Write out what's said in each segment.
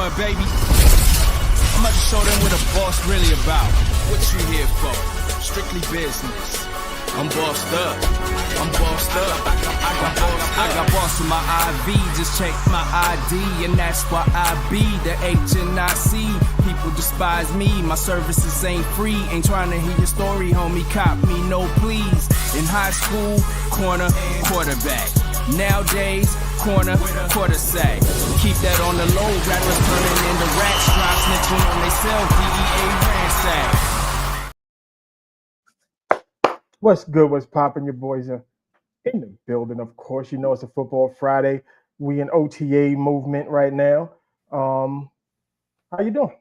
good, baby. I'm about to show them what a boss really about. What you here for? Strictly business. I'm bossed up. I'm bossed up. I got boss in my IV. Just check my ID, and that's why I be the HNIC. People despise me. My services ain't free. Ain't trying to hear your story, homie. Cop me, no please. In high school, corner, quarterback. Nowadays, corner, quarter sack. Keep that on the low. Rappers turning into rats. Try snitching on they self. DEA ransack. What's good? What's popping? Your boys are in the building. Of course, you know it's a football Friday. We in OTA movement right now. How you doing?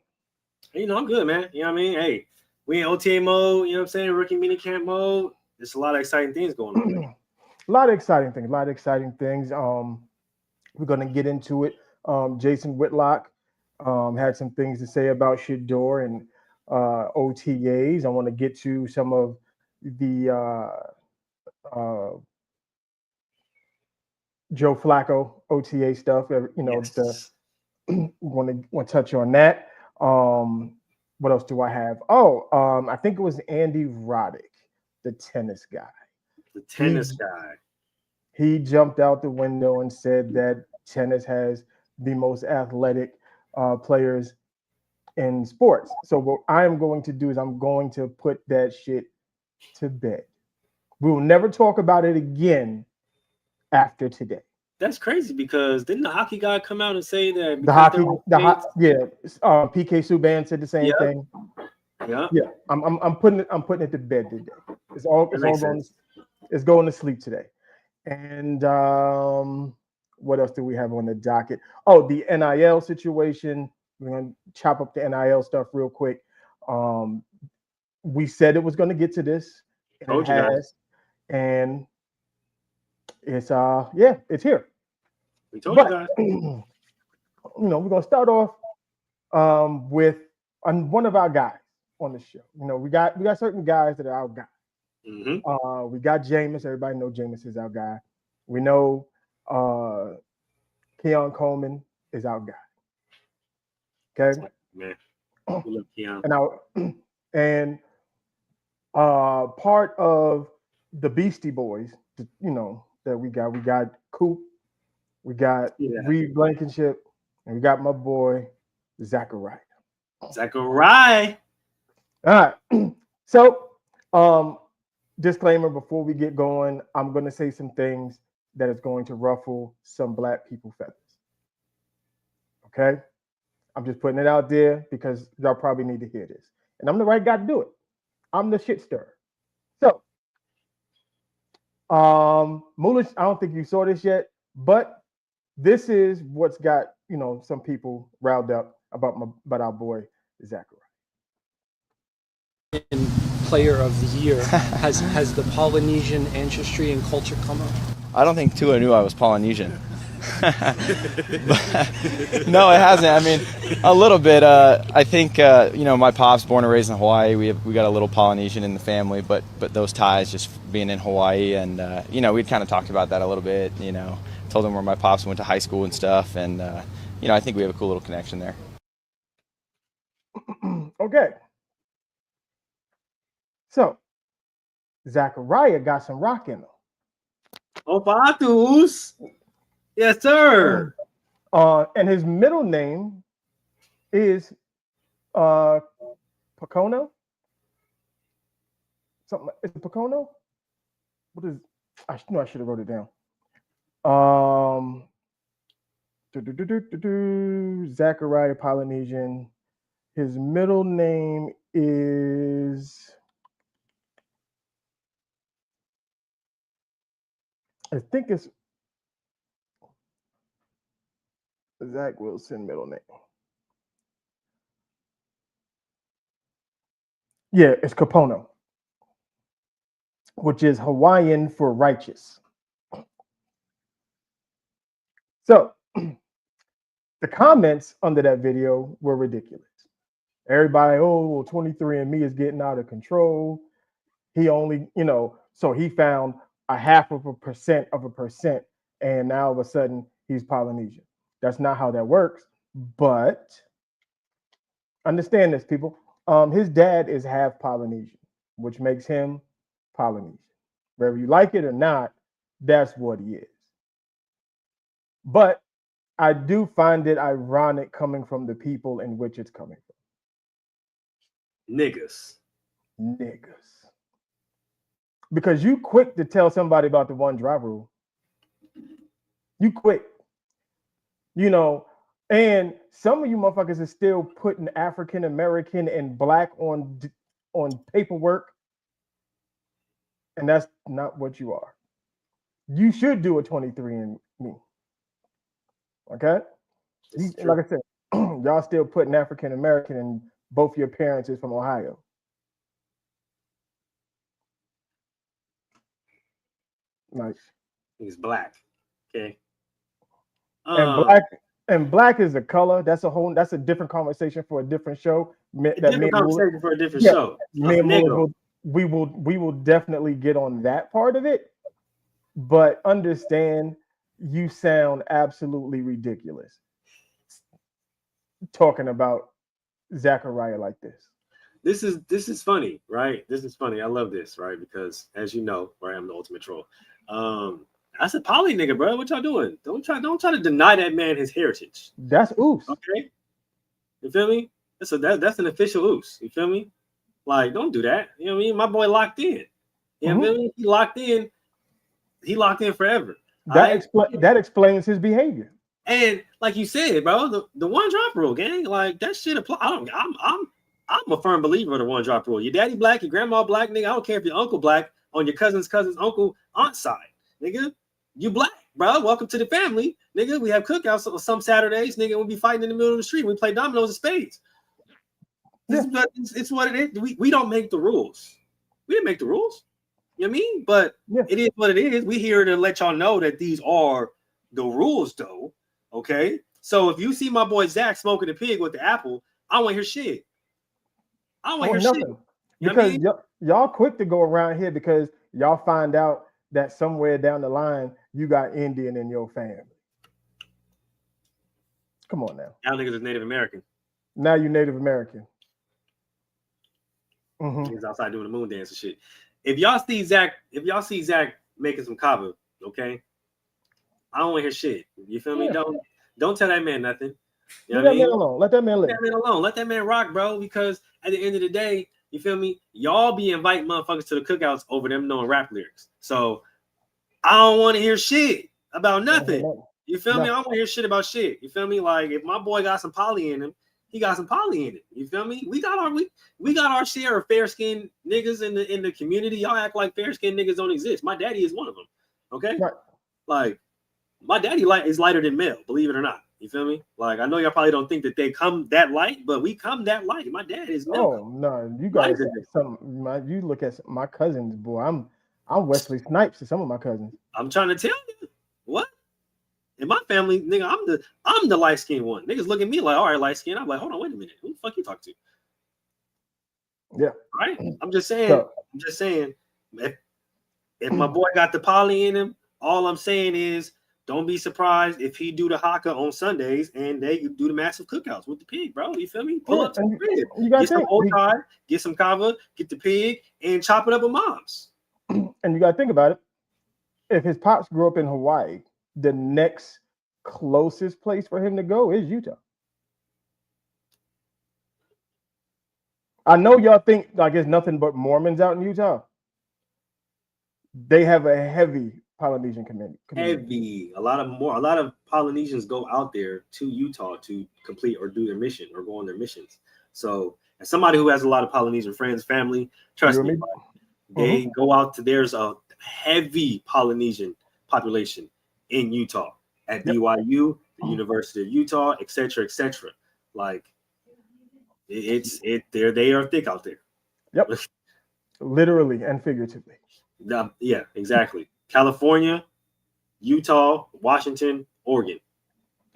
You know, I'm good, man. You know what I mean? Hey, we in OTA mode. You know what I'm saying? Rookie mini camp mode. There's a lot of exciting things going on. A lot of exciting things. We're gonna get into it. Jason Whitlock had some things to say about Shador and OTAs. I want to get to some of the Joe Flacco OTA stuff. You know, Yes. want to touch on that. What else do I have? I think it was Andy Roddick, the tennis guy. The tennis guy. He jumped out the window and said that tennis has the most athletic players in sports. So what I am going to do is I'm going to put that shit to bed. We will never talk about it again after today. That's crazy because didn't the hockey guy come out and say that? PK Subban said the same thing. Yeah. I'm putting it to bed today. It's going to sleep today. And what else do we have on the docket? Oh, the NIL situation. We're gonna chop up the NIL stuff real quick. We said it was going to get to this. And it has. And it's it's here. We told you guys. We're gonna start off with one of our guys on the show. You know, we got certain guys that are our guys. Mm-hmm. We got Jameis. Everybody know Jameis is our guy. We know Keon Coleman is our guy. Okay, man. We love Keon. And part of the Beastie Boys, that we got Coop, we got Reed Blankenship, and we got my boy Zachariah. Zachariah. All right. So, disclaimer before we get going, I'm going to say some things that is going to ruffle some black people feathers. Okay? I'm just putting it out there because y'all probably need to hear this. And I'm the right guy to do it. I'm the shit stirrer. So, Mulish, I don't think you saw this yet, but this is what's got, some people riled up about our boy Zachariah. Player of the year. Has the Polynesian ancestry and culture come up? I don't think Tua knew I was Polynesian. But, no, it hasn't. I mean, a little bit. I think my pop's born and raised in Hawaii. We got a little Polynesian in the family, but those ties just being in Hawaii, and we'd kind of talked about that a little bit. Told him where my pops went to high school and stuff, and I think we have a cool little connection there. Okay. So, Zachariah got some rock in him. Opatus. Yes, sir. And his middle name is Pocono. Something. Is it Pocono? What is? I should have wrote it down. Zachariah Polynesian. His middle name is. I think it's Zach Wilson middle name. Yeah, it's Capono, which is Hawaiian for righteous. So the comments under that video were ridiculous. Everybody, 23andMe is getting out of control. He only, so he found 0.5% of a percent, and now all of a sudden he's Polynesian. That's not how that works. But understand this, people. His dad is half Polynesian, which makes him Polynesian. Whether you like it or not, that's what he is. But I do find it ironic coming from the people in which it's coming Niggas. from. Niggas. Because you quick to tell somebody about the one drop rule. You quick. You know, and some of you motherfuckers are still putting African American and black on paperwork. And that's not what you are. You should do a 23andMe. Okay? Like I said, y'all still putting African American and both your parents is from Ohio. Like, He's black. Okay. And black is a color. That's a different conversation for a different show. Different conversation for a different show. We will definitely get on that part of it. But understand, you sound absolutely ridiculous talking about Zachariah like this. This is funny, right? This is funny. I love this, right? Because as you know, right, I'm the ultimate troll. I said, poly nigga, bro. What y'all doing? Don't try to deny that man his heritage. That's oos. Okay. You feel me? That's an official oos. You feel me? Like, don't do that. You know what I mean? My boy locked in. You know what I mean? He locked in. He locked in forever. That explains his behavior. And like you said, bro, the one drop rule, gang, like that shit apply. I'm a firm believer of the one drop rule. Your daddy black, your grandma black, nigga. I don't care if your uncle black on your cousin's uncle aunt side, nigga. You black, bro. Welcome to the family, nigga. We have cookouts some Saturdays, nigga. We'll be fighting in the middle of the street. We play dominoes and spades. It's what it is. We don't make the rules. We didn't make the rules. You know what I mean? But it is what it is. We here to let y'all know that these are the rules, though. Okay. So if you see my boy Zach smoking a pig with the apple, I don't want to hear shit. I don't want to hear shit. You because y'all quick to go around here because y'all find out that somewhere down the line you got Indian in your family. Come on now. Y'all niggas is Native American. Now you Native American. He's outside doing the moon dance and shit. If y'all see Zach making some kava, okay, I don't want to hear shit. You feel me? Don't tell that man nothing. You know what I mean? Let that man live. Let that man alone. Let that man rock, bro. Because at the end of the day, you feel me? Y'all be inviting motherfuckers to the cookouts over them knowing rap lyrics. So I don't want to hear shit about nothing. You feel me? I don't want to hear shit about shit. You feel me? Like if my boy got some poly in him, he got some poly in it. You feel me? We got our share of fair skinned niggas in the community. Y'all act like fair skinned niggas don't exist. My daddy is one of them. Okay, right. Like my daddy is lighter than male. Believe it or not. You feel me? Like I know y'all probably don't think that they come that light, but we come that light. My dad is male. Oh no, you guys. You look at my cousins, boy. I'm Wesley Snipes to some of my cousins. I'm trying to tell you what. In my family, nigga, I'm the light skinned one. Niggas look at me like, all right, light skin. I'm like, hold on, wait a minute. Who the fuck you talk to? Yeah. Right? I'm just saying, if my boy got the poly in him, all I'm saying is don't be surprised if he do the haka on Sundays and they do the massive cookouts with the pig, bro. You feel me? Pull up to the crib. Get some old tie, get some kava, get the pig, and chop it up with moms. And you gotta think about it. If his pops grew up in Hawaii, the next closest place for him to go is Utah. I know y'all think like it's nothing but Mormons out in Utah. They have a heavy Polynesian community. Heavy. A lot of Polynesians go out there to Utah to complete or do their mission or go on their missions. So as somebody who has a lot of Polynesian friends, family, trust me, they go out to, there's a heavy Polynesian population in Utah at BYU, the University of Utah, etc. Like they are thick out there. Yep. Literally and figuratively. Yeah, exactly. California, Utah, Washington, Oregon,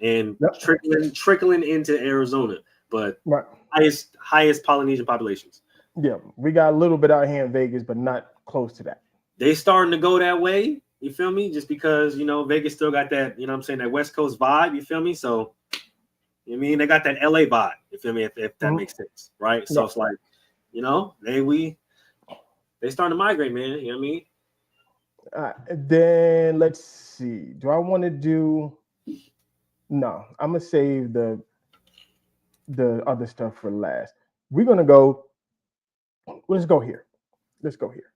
and trickling into Arizona, but highest Polynesian populations. Yeah, we got a little bit out here in Vegas, but not close to that. They starting to go that way. You feel me? Just because, Vegas still got that, that West Coast vibe. You feel me? So You know what I mean? They got that LA vibe. You feel me? If that makes sense, right? So it's like, you know, they starting to migrate, man. You know what I mean? Then let's see. Do I want to do? No, I'm gonna save the other stuff for last. We're gonna go. Let's go here. Let's go here.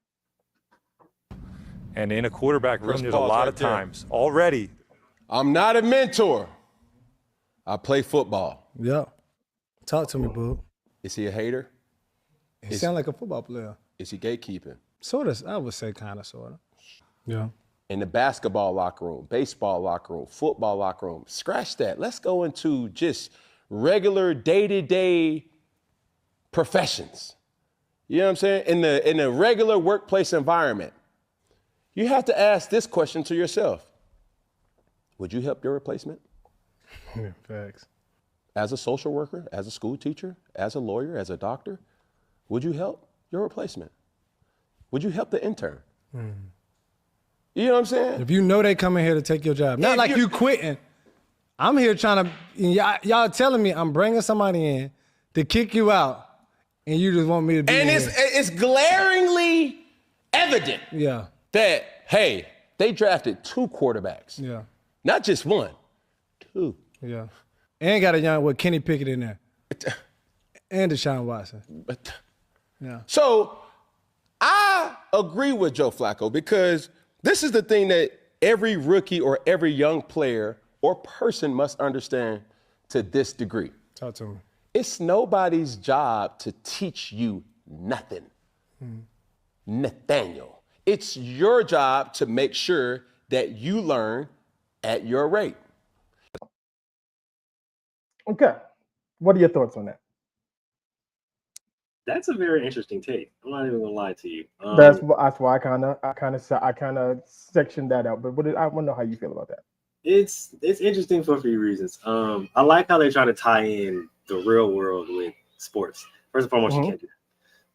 And in a quarterback room, there's a lot of times already. I'm not a mentor. I play football. Yeah. Talk to me, boo. Is he a hater? He sound like a football player. Is he gatekeeping? Sort of. I would say kind of, sort of. Yeah. In the basketball locker room, baseball locker room, football locker room, scratch that. Let's go into just regular day-to-day professions. You know what I'm saying? In the regular workplace environment, you have to ask this question to yourself. Would you help your replacement? Yeah, facts. As a social worker, as a school teacher, as a lawyer, as a doctor, would you help your replacement? Would you help the intern? You know what I'm saying? If you know they coming here to take your job, not like you quitting. I'm here trying to, y'all telling me I'm bringing somebody in to kick you out, and you just want me to be And in it's glaringly evident that, hey, they drafted 2 quarterbacks. Yeah. Not just 1, 2. Yeah. And got a young with Kenny Pickett in there. And Deshaun Watson. Yeah. So I agree with Joe Flacco because this is the thing that every rookie or every young player or person must understand to this degree. Talk to me. It's nobody's job to teach you nothing. Nathaniel. It's your job to make sure that you learn at your rate. Okay. What are your thoughts on that? That's a very interesting take. I'm not even gonna lie to you. That's why I kind of sectioned that out. But I want to know how you feel about that. It's interesting for a few reasons. I like how they try to tie in the real world with sports. First and foremost, you can't do that.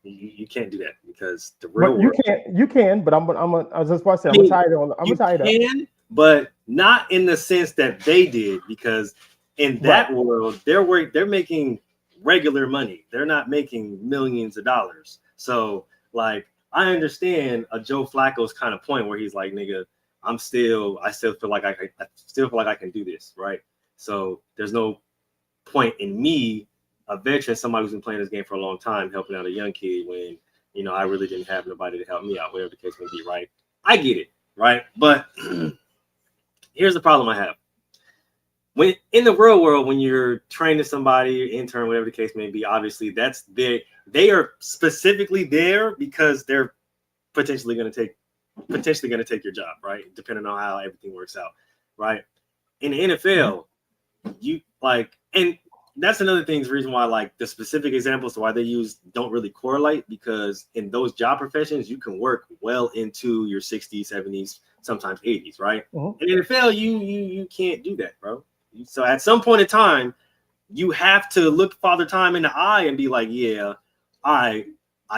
You can't do that because the real world. You can, but I'm just about to say I'm gonna tie it on. I'm gonna tie it up. You can, but not in the sense that they did, because in that world they're making regular money. They're not making millions of dollars. So like I understand a Joe Flacco's kind of point where he's like, nigga, I still feel like I can do this, right? So there's no point in me, a veteran, somebody who's been playing this game for a long time, helping out a young kid when, you know, I really didn't have nobody to help me out, whatever the case may be, right? I get it, right? But here's the problem I have. When in the real world, when you're training somebody, intern, whatever the case may be, obviously they are specifically there because they're potentially going to take your job, right? Depending on how everything works out, right? In the NFL, you like, and that's another reason why like the specific examples why they use don't really correlate, because in those job professions, you can work well into your 60s, 70s, sometimes 80s, right? In the NFL, you can't do that, bro. So at some point in time, you have to look Father Time in the eye and be like, yeah, I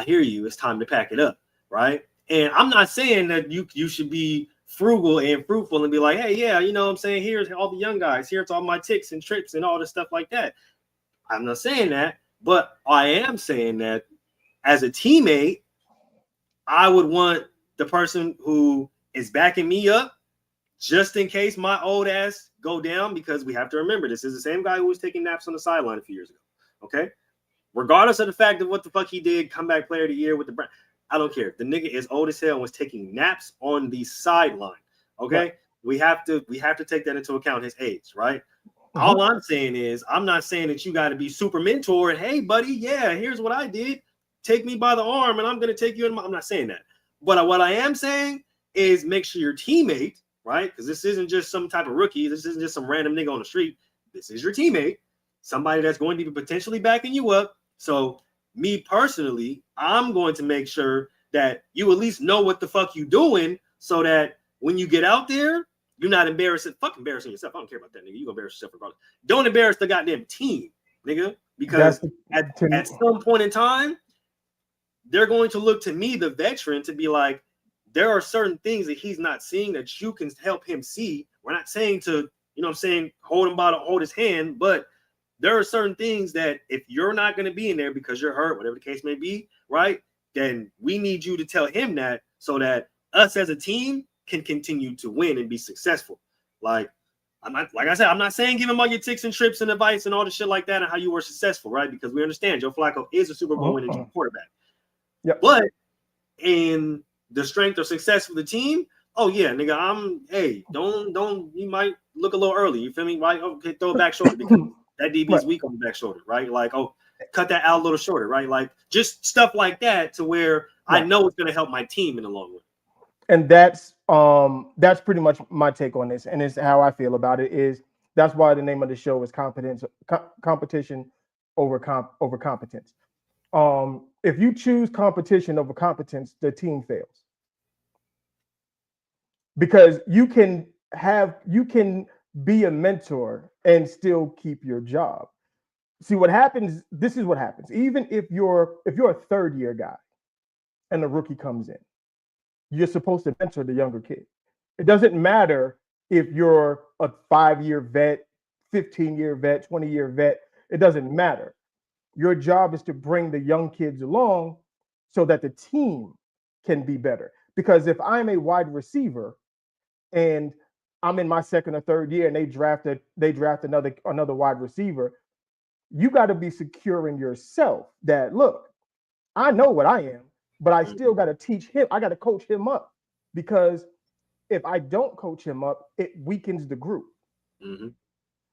hear you. It's time to pack it up, right? And I'm not saying that you should be frugal and fruitful and be like, hey, yeah, you know what I'm saying? Here's all the young guys. Here's all my ticks and tricks and all this stuff like that. I'm not saying that, but I am saying that as a teammate, I would want the person who is backing me up just in case my old ass go down, because we have to remember this is the same guy who was taking naps on the sideline a few years ago. Okay. Regardless of the fact of what the fuck he did, comeback player of the year with the brand. I don't care. The nigga is old as hell and was taking naps on the sideline. Okay. Right. We have to take that into account, his age, right? All I'm saying is, I'm not saying that you got to be super mentor and, hey, buddy, yeah, here's what I did. Take me by the arm and I'm going to take you in I'm not saying that. But what I am saying is make sure your teammate, right? Because this isn't just some type of rookie. This isn't just some random nigga on the street. This is your teammate, somebody that's going to be potentially backing you up. So me personally, I'm going to make sure that you at least know what the fuck you doing, so that when you get out there, you're not embarrassing yourself. I don't care about that, nigga. You gonna embarrass yourself regardless. Don't embarrass the goddamn team, nigga. Because at some point in time, they're going to look to me, the veteran, to be like, there are certain things that he's not seeing that you can help him see. We're not saying to, you know what I'm saying, hold his hand, but there are certain things that if you're not going to be in there because you're hurt, whatever the case may be, right? Then we need you to tell him that so that us as a team can continue to win and be successful. Like I said, I'm not saying give him all your tricks and trips and advice and all the shit like that and how you were successful, right? Because we understand Joe Flacco is a Super Bowl winning quarterback. Yep. But in the strength or success of the team, oh yeah, nigga, don't you might look a little early. You feel me? Right? Okay, throw it back shoulder because that DB's weak on the back shoulder, right? Like, oh, cut that out a little shorter, right? Like just stuff like that to where I know it's gonna help my team in the long run. And that's pretty much my take on this, and it's how I feel about it. Is that's why the name of the show is competition over competence. If you choose competition over competence, the team fails. Because you can be a mentor and still keep your job. See what happens, this is what happens. Even if you're a third year guy and a rookie comes in, you're supposed to mentor the younger kid. It doesn't matter if you're a 5-year vet, 15-year vet, 20-year vet. It doesn't matter. Your job is to bring the young kids along so that the team can be better. Because if I'm a wide receiver and I'm in my second or third year and they draft another wide receiver, you got to be secure in yourself that, look, I know what I am, but I still got to teach him. I got to coach him up, because if I don't coach him up, it weakens the group. Mm-hmm.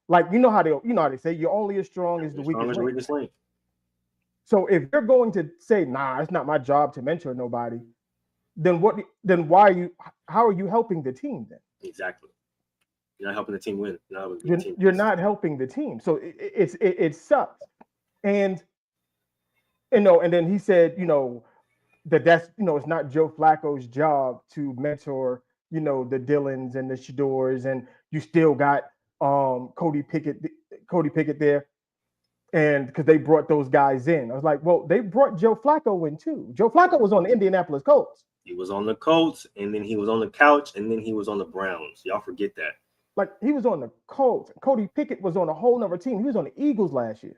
Like you know how they say you're only as strong as the weakest link. So if you're going to say, nah, it's not my job to mentor nobody, then how are you helping the team then? Exactly. You're not helping the team win. You're not helping the team. So it sucks. And and then he said, that's it's not Joe Flacco's job to mentor, the Dylans and the Shadors, and you still got Cody Pickett there. And because they brought those guys in. I was like, well, they brought Joe Flacco in too. Joe Flacco was on the Indianapolis Colts. He was on the Colts, and then he was on the couch, and then he was on the Browns. Y'all forget that. Like, he was on the Colts. Cody Pickett was on a whole nother team. He was on the Eagles last year.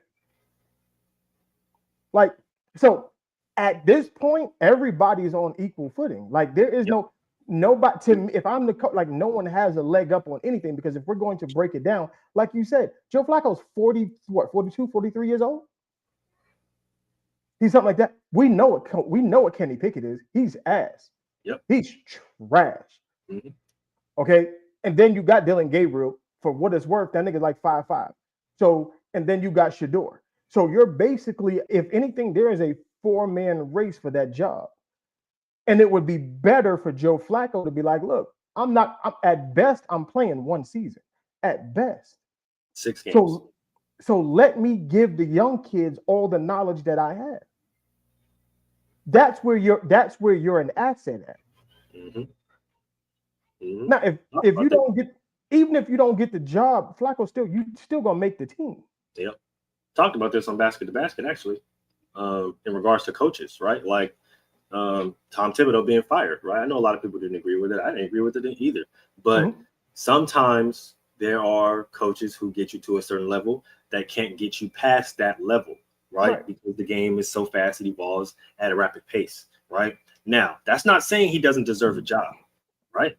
Like, so at this point, everybody's on equal footing. Like, there is nobody to me. If I'm the coach, like, no one has a leg up on anything, because if we're going to break it down, like you said, Joe Flacco's 42, 43 years old. He's something like that. We know what Kenny Pickett is. He's ass. Yep. He's trash. Mm-hmm. Okay. And then you got Dylan Gabriel. For what it's worth, that nigga's like 5'5". So, and then you got Shador. So you're basically, if anything, there is a 4-man race for that job. And it would be better for Joe Flacco to be like, look, at best, I'm playing one season. At best. 6 games. So let me give the young kids all the knowledge that I have. That's where you're an asset at. Mm-hmm. Mm-hmm. Now, if you don't get, even if you don't get the job, Flacco still gonna make the team. Yep. Talked about this on Basket to Basket, actually, in regards to coaches, right? Like Tom Thibodeau being fired, right? I know a lot of people didn't agree with it. I didn't agree with it either. But sometimes there are coaches who get you to a certain level that can't get you past that level, right? Because the game is so fast, it evolves at a rapid pace, right? Now, that's not saying he doesn't deserve a job, right?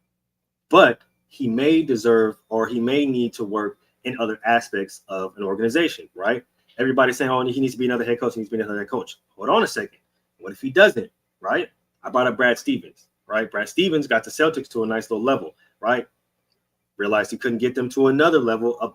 But he may deserve, or he may need to work in other aspects of an organization, right? Everybody's saying, oh, he needs to be another head coach. He needs to be another head coach. Hold on a second. What if he doesn't, right? I brought up Brad Stevens, right? Brad Stevens got the Celtics to a nice little level, right? Realized he couldn't get them to another level of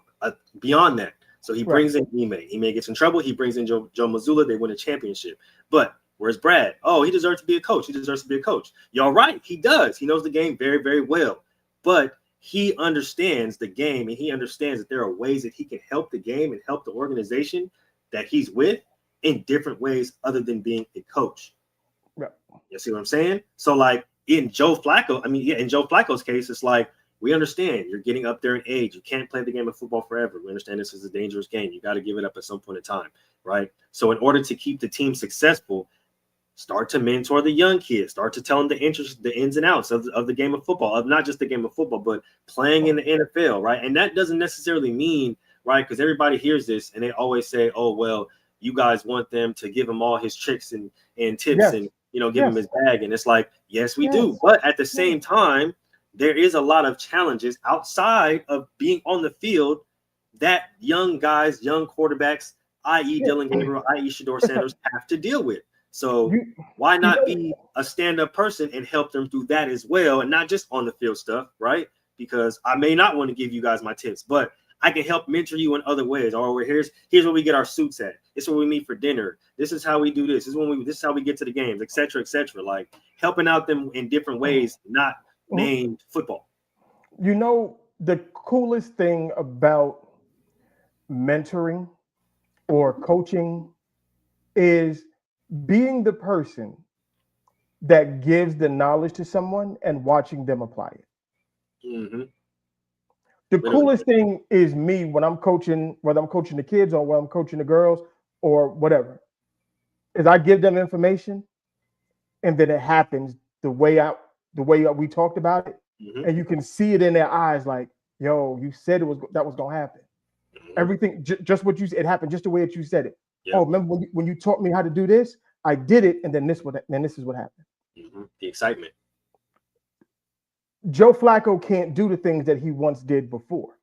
beyond that. So he brings in Ime. Ime gets in trouble. He brings in Joe Mazzulla. They win a championship. But where's Brad? Oh, he deserves to be a coach. He deserves to be a coach. Y'all right. He does. He knows the game very, very well. But he understands the game, and he understands that there are ways that he can help the game and help the organization that he's with in different ways other than being a coach. Right. You see what I'm saying? So, like, in Joe Flacco's case, it's like, we understand you're getting up there in age. You can't play the game of football forever. We understand this is a dangerous game. You got to give it up at some point in time, right? So in order to keep the team successful, start to mentor the young kids. Start to tell them the ins and outs of the game of football, of not just the game of football, but playing in the NFL, right? And that doesn't necessarily mean right? Because everybody hears this and they always say, "Oh, well, you guys want them to give him all his tricks and tips Yes. and give him his bag." And it's like, yes, we Yes. do, but at the same time, there is a lot of challenges outside of being on the field that young guys, young quarterbacks, i.e. Dylan Gabriel, i.e. Shador Sanders, have to deal with. So why not be a stand-up person and help them through that as well, and not just on the field stuff, right? Because I may not want to give you guys my tips, but I can help mentor you in other ways. Or here's where we get our suits at. This is where we meet for dinner. This is how we do this. This is how we get to the games, etc., etc. Like helping out them in different ways, not named football. You know, the coolest thing about mentoring or coaching is being the person that gives the knowledge to someone and watching them apply it. Mm-hmm. The coolest thing is me when I'm coaching, whether I'm coaching the kids or when I'm coaching the girls or whatever, is I give them information and then it happens the way we talked about it. And you can see it in their eyes like, yo, you said that was going to happen. Everything, just what you said, it happened just the way that you said it. Yep. Oh, remember when you taught me how to do this? I did it, and then this is what happened. The excitement. Joe Flacco can't do the things that he once did before.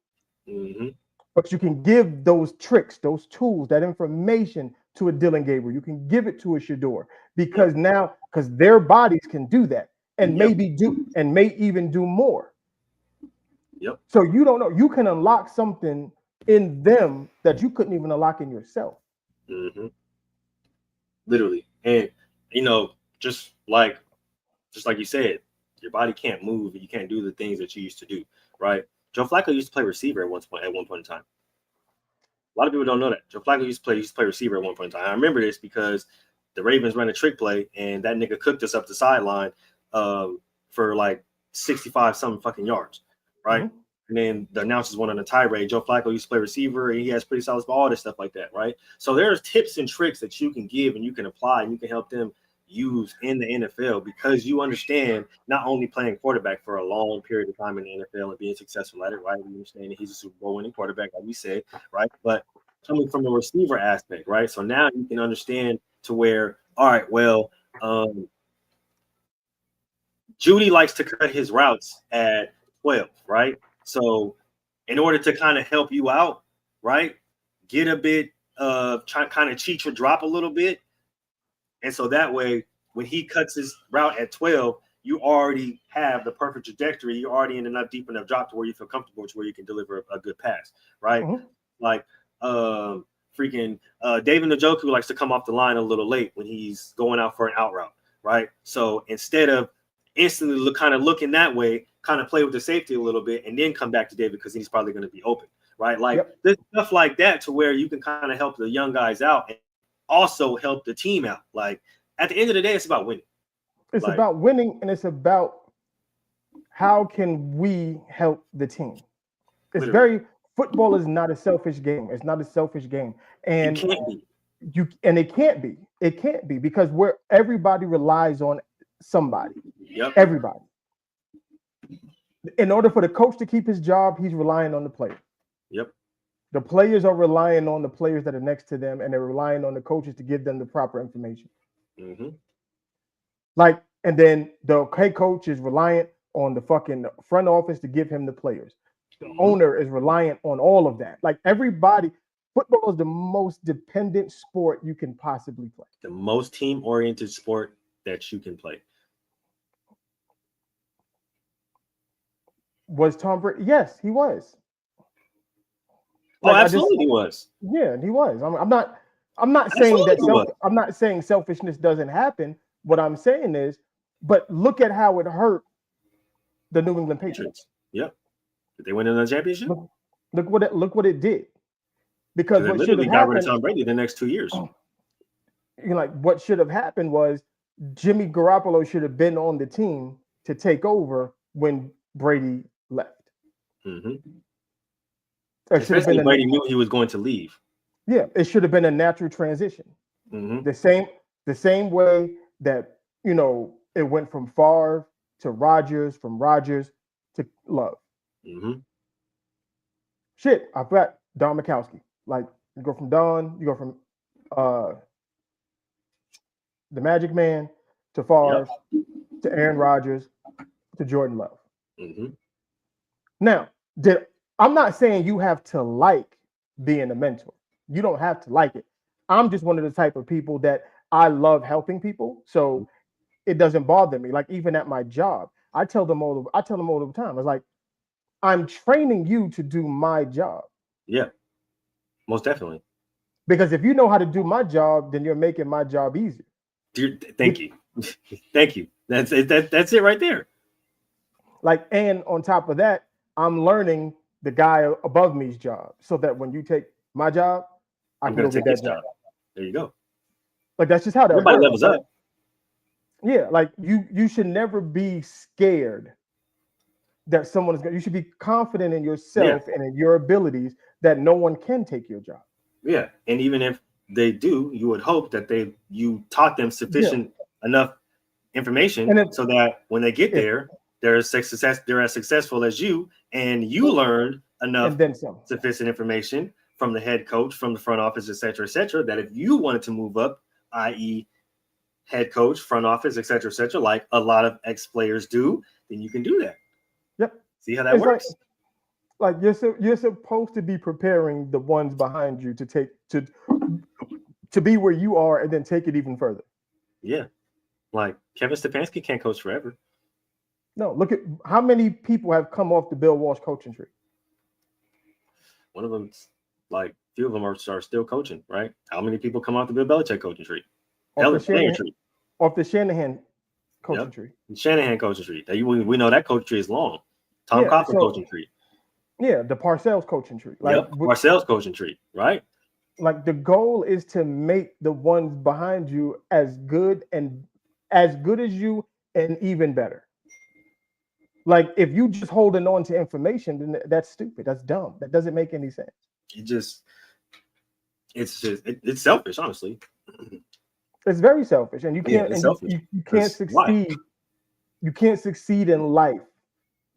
But you can give those tricks, those tools, that information to a Dylan Gabriel. You can give it to a Shador because their bodies can do that and may even do more. Yep. So you don't know. You can unlock something in them that you couldn't even unlock in yourself. Literally. And just like you said, your body can't move and you can't do the things that you used to do, right? Joe Flacco used to play receiver at one point in time. A lot of people don't know that. Joe Flacco used to play receiver at one point in time. I remember this because the Ravens ran a trick play and that nigga cooked us up the sideline for like 65 something fucking yards, right? And then the announcers went on a tirade. Joe Flacco used to play receiver, and he has pretty solid ball, all this stuff like that, right? So there's tips and tricks that you can give and you can apply and you can help them use in the NFL because you understand not only playing quarterback for a long period of time in the NFL and being successful at it, right? We understand that he's a Super Bowl winning quarterback, like we said, right? But coming from the receiver aspect, right? So now you can understand to where, all right, well, Judy likes to cut his routes at 12, right? So in order to kind of help you out, right, get a bit of kind of cheat your drop a little bit. And so that way, when he cuts his route at 12, you already have the perfect trajectory. You're already in enough deep enough drop to where you feel comfortable to where you can deliver a good pass, right? Like David Njoku likes to come off the line a little late when he's going out for an out route, right? So instead of instantly kind of looking that way, kind of play with the safety a little bit and then come back to David because he's probably going to be open, right? Like there's stuff like that to where you can kind of help the young guys out and also help the team out. Like at the end of the day, it's about winning. It's about winning, and it's about how can we help the team. It's football is not a selfish game. It's not a selfish game, and it can't be. It can't be because everybody relies on somebody. Yep. Everybody. In order for the coach to keep his job, he's relying on the player. Yep. The players are relying on the players that are next to them, and they're relying on the coaches to give them the proper information. And then the head coach is reliant on the fucking front office to give him the players. The owner is reliant on all of that. Like everybody, football is the most dependent sport you can possibly play. The most team-oriented sport that you can play. Was Tom Brady? Yes, he was. Absolutely, he was. Yeah, he was. I'm not saying that. I'm not saying selfishness doesn't happen. What I'm saying is, but look at how it hurt the New England Patriots. Yep. Did they win another championship? Look what it did. Because they what literally got rid of Tom Brady the next 2 years. What should have happened was Jimmy Garoppolo should have been on the team to take over when Brady left. Especially Brady knew he was going to leave. Yeah, it should have been a natural transition. The same way that it went from Favre to Rodgers, from Rodgers to Love. Shit, I forgot Don Mikowski. Like you go from Don, you go from the Magic Man to Favre to Aaron Rodgers to Jordan Love. Mm-hmm. Now, I'm not saying you have to like being a mentor. You don't have to like it. I'm just one of the type of people that I love helping people, so it doesn't bother me. Like even at my job, I tell them all the time. It's like I'm training you to do my job. Yeah, most definitely. Because if you know how to do my job, then you're making my job easier. Thank you. Thank you. That's it. That's it right there. Like, and on top of that, I'm learning the guy above me's job, so that when you take my job, I can go get that job. There you go. Like that's just how that everybody works. levels up. Yeah, like you should never be scared that someone is going. You should be confident in yourself and in your abilities that no one can take your job. Yeah, and even if they do, you would hope that you taught them sufficient enough information so that when they get there, they're as successful as you, and you learned enough sufficient information from the head coach, from the front office, et cetera, that if you wanted to move up, i.e. head coach, front office, et cetera, like a lot of ex-players do, then you can do that. Yep. See how that works? Like you're supposed to be preparing the ones behind you to be where you are and then take it even further. Yeah. Like Kevin Stefanski can't coach forever. No, look at how many people have come off the Bill Walsh coaching tree. One of them, like few of them are still coaching, right? How many people come off the Bill Belichick coaching tree? Off the Shanahan coaching tree. Shanahan coaching tree. We know that coaching tree is long. Tom Coughlin coaching tree. Yeah, the Parcells coaching tree. Like Parcells coaching tree, right? Like the goal is to make the ones behind you as good as you and even better. Like if you just holding on to information, then that's stupid. That's dumb. That doesn't make any sense. It's selfish, honestly. It's very selfish, and you can't you can't succeed. Life. You can't succeed in life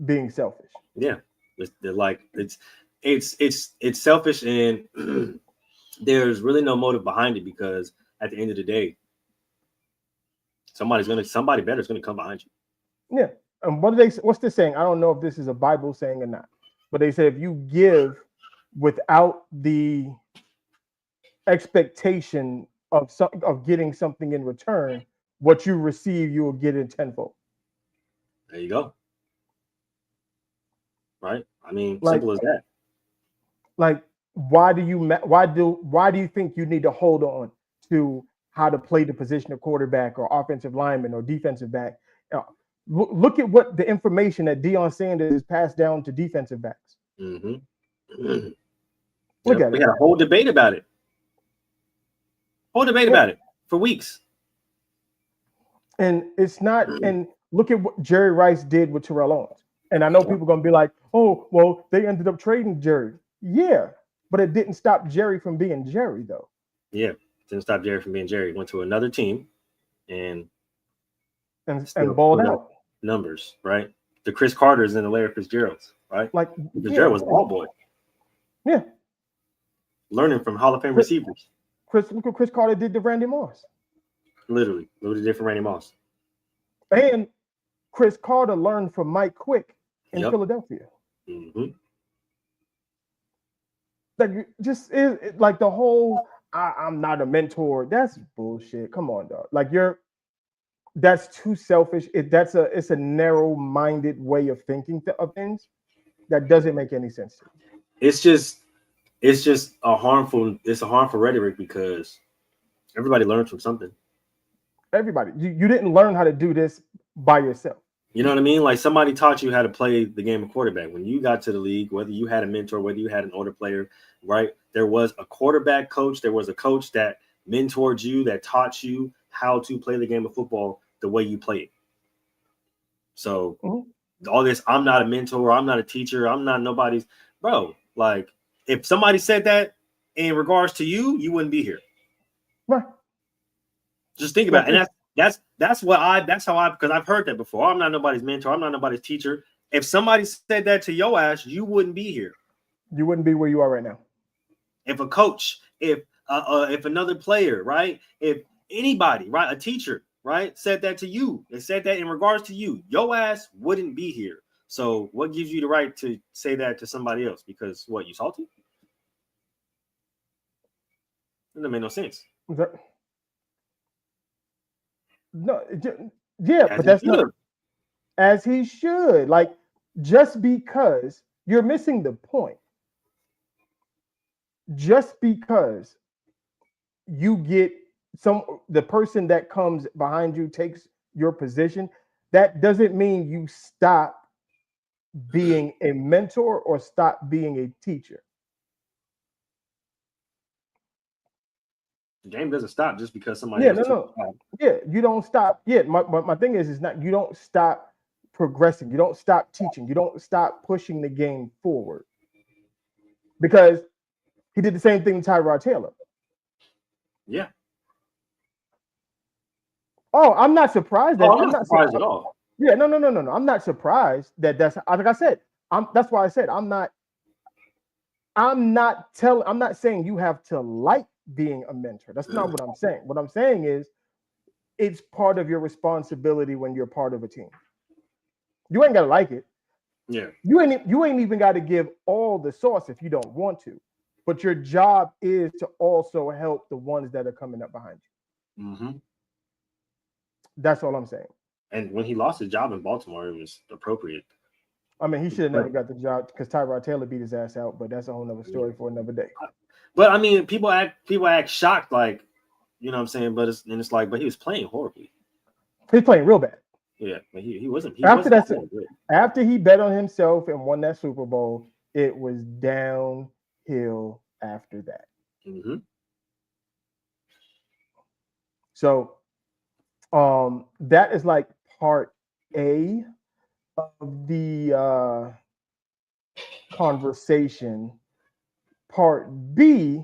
being selfish. Yeah, it's selfish, and there's really no motive behind it because at the end of the day, somebody better is gonna come behind you. Yeah, and what's this saying? I don't know if this is a Bible saying or not, but they say if you give without the expectation of getting something in return, what you receive, you will get in tenfold. There you go. Right? I mean, simple as that. Like, why do you think you need to hold on to how to play the position of quarterback or offensive lineman or defensive back? Look at what the information that Deion Sanders has passed down to defensive backs. Mm-hmm. Look at it. We had a whole debate about it. About it for weeks. And it's not, and look at what Jerry Rice did with Terrell Owens. And I know people are going to be like, oh, well, they ended up trading Jerry. Yeah, but it didn't stop Jerry from being Jerry, though. Yeah, didn't stop Jerry from being Jerry. Went to another team and balled out. Numbers, right? The Chris Carters and the Larry Fitzgeralds, right? Like Fitzgerald was a ball boy. Yeah. Learning from Hall of Fame receivers. Look what Chris Carter did to Randy Moss. Literally did for Randy Moss. And Chris Carter learned from Mike Quick in Philadelphia. Mm-hmm. Like just is like the whole I'm not a mentor. That's bullshit. Come on, dog. Like that's too selfish. It's a narrow-minded way of thinking of things that doesn't make any sense to me. It's just a harmful rhetoric because everybody learns from something. Everybody. You didn't learn how to do this by yourself. You know what I mean? Like somebody taught you how to play the game of quarterback. When you got to the league, whether you had a mentor, whether you had an older player, right? There was a quarterback coach. There was a coach that mentored you, that taught you how to play the game of football the way you play it. So all this, I'm not a mentor, I'm not a teacher, I'm not nobody's bro. Like if somebody said that in regards to you, you wouldn't be here. Right. Just think about it. And that's how I because I've heard that before. I'm not nobody's mentor, I'm not nobody's teacher. If somebody said that to your ass, you wouldn't be here. You wouldn't be where you are right now. if a coach, if another player, right, if anybody, right, a teacher, right, said that to you, they said that in regards to you, your ass wouldn't be here. So what gives you the right to say that to somebody else? Because what, you salty? That doesn't make no sense. No, yeah, As but he that's should. not as he should. Like, just because you're missing the point. Just because you get the person that comes behind you takes your position, that doesn't mean you stop being a mentor or stop being a teacher. The game doesn't stop just because somebody Yeah, else took it. Yeah, you don't stop. Yeah, my thing is not, you don't stop progressing. You don't stop teaching. You don't stop pushing the game forward. Because he did the same thing to Tyrod Taylor. Yeah. Oh, I'm not surprised. I'm not surprised at all. Yeah, no. I'm not surprised that's like I said. That's why I said I'm not saying you have to like being a mentor. That's not what I'm saying. What I'm saying is it's part of your responsibility when you're part of a team. You ain't gotta like it. Yeah. You ain't even got to give all the sauce if you don't want to. But your job is to also help the ones that are coming up behind you. Mm-hmm. That's all I'm saying. And when he lost his job in Baltimore, it was appropriate. I mean, he should have never got the job because Tyrod Taylor beat his ass out, but that's a whole nother story for another day. But I mean, people act shocked, like, you know what I'm saying? But it's like, but he was playing horribly. He's playing real bad. Yeah, but he wasn't. After he bet on himself and won that Super Bowl, it was downhill after that. Mm-hmm. So, that is like part A of the conversation. Part B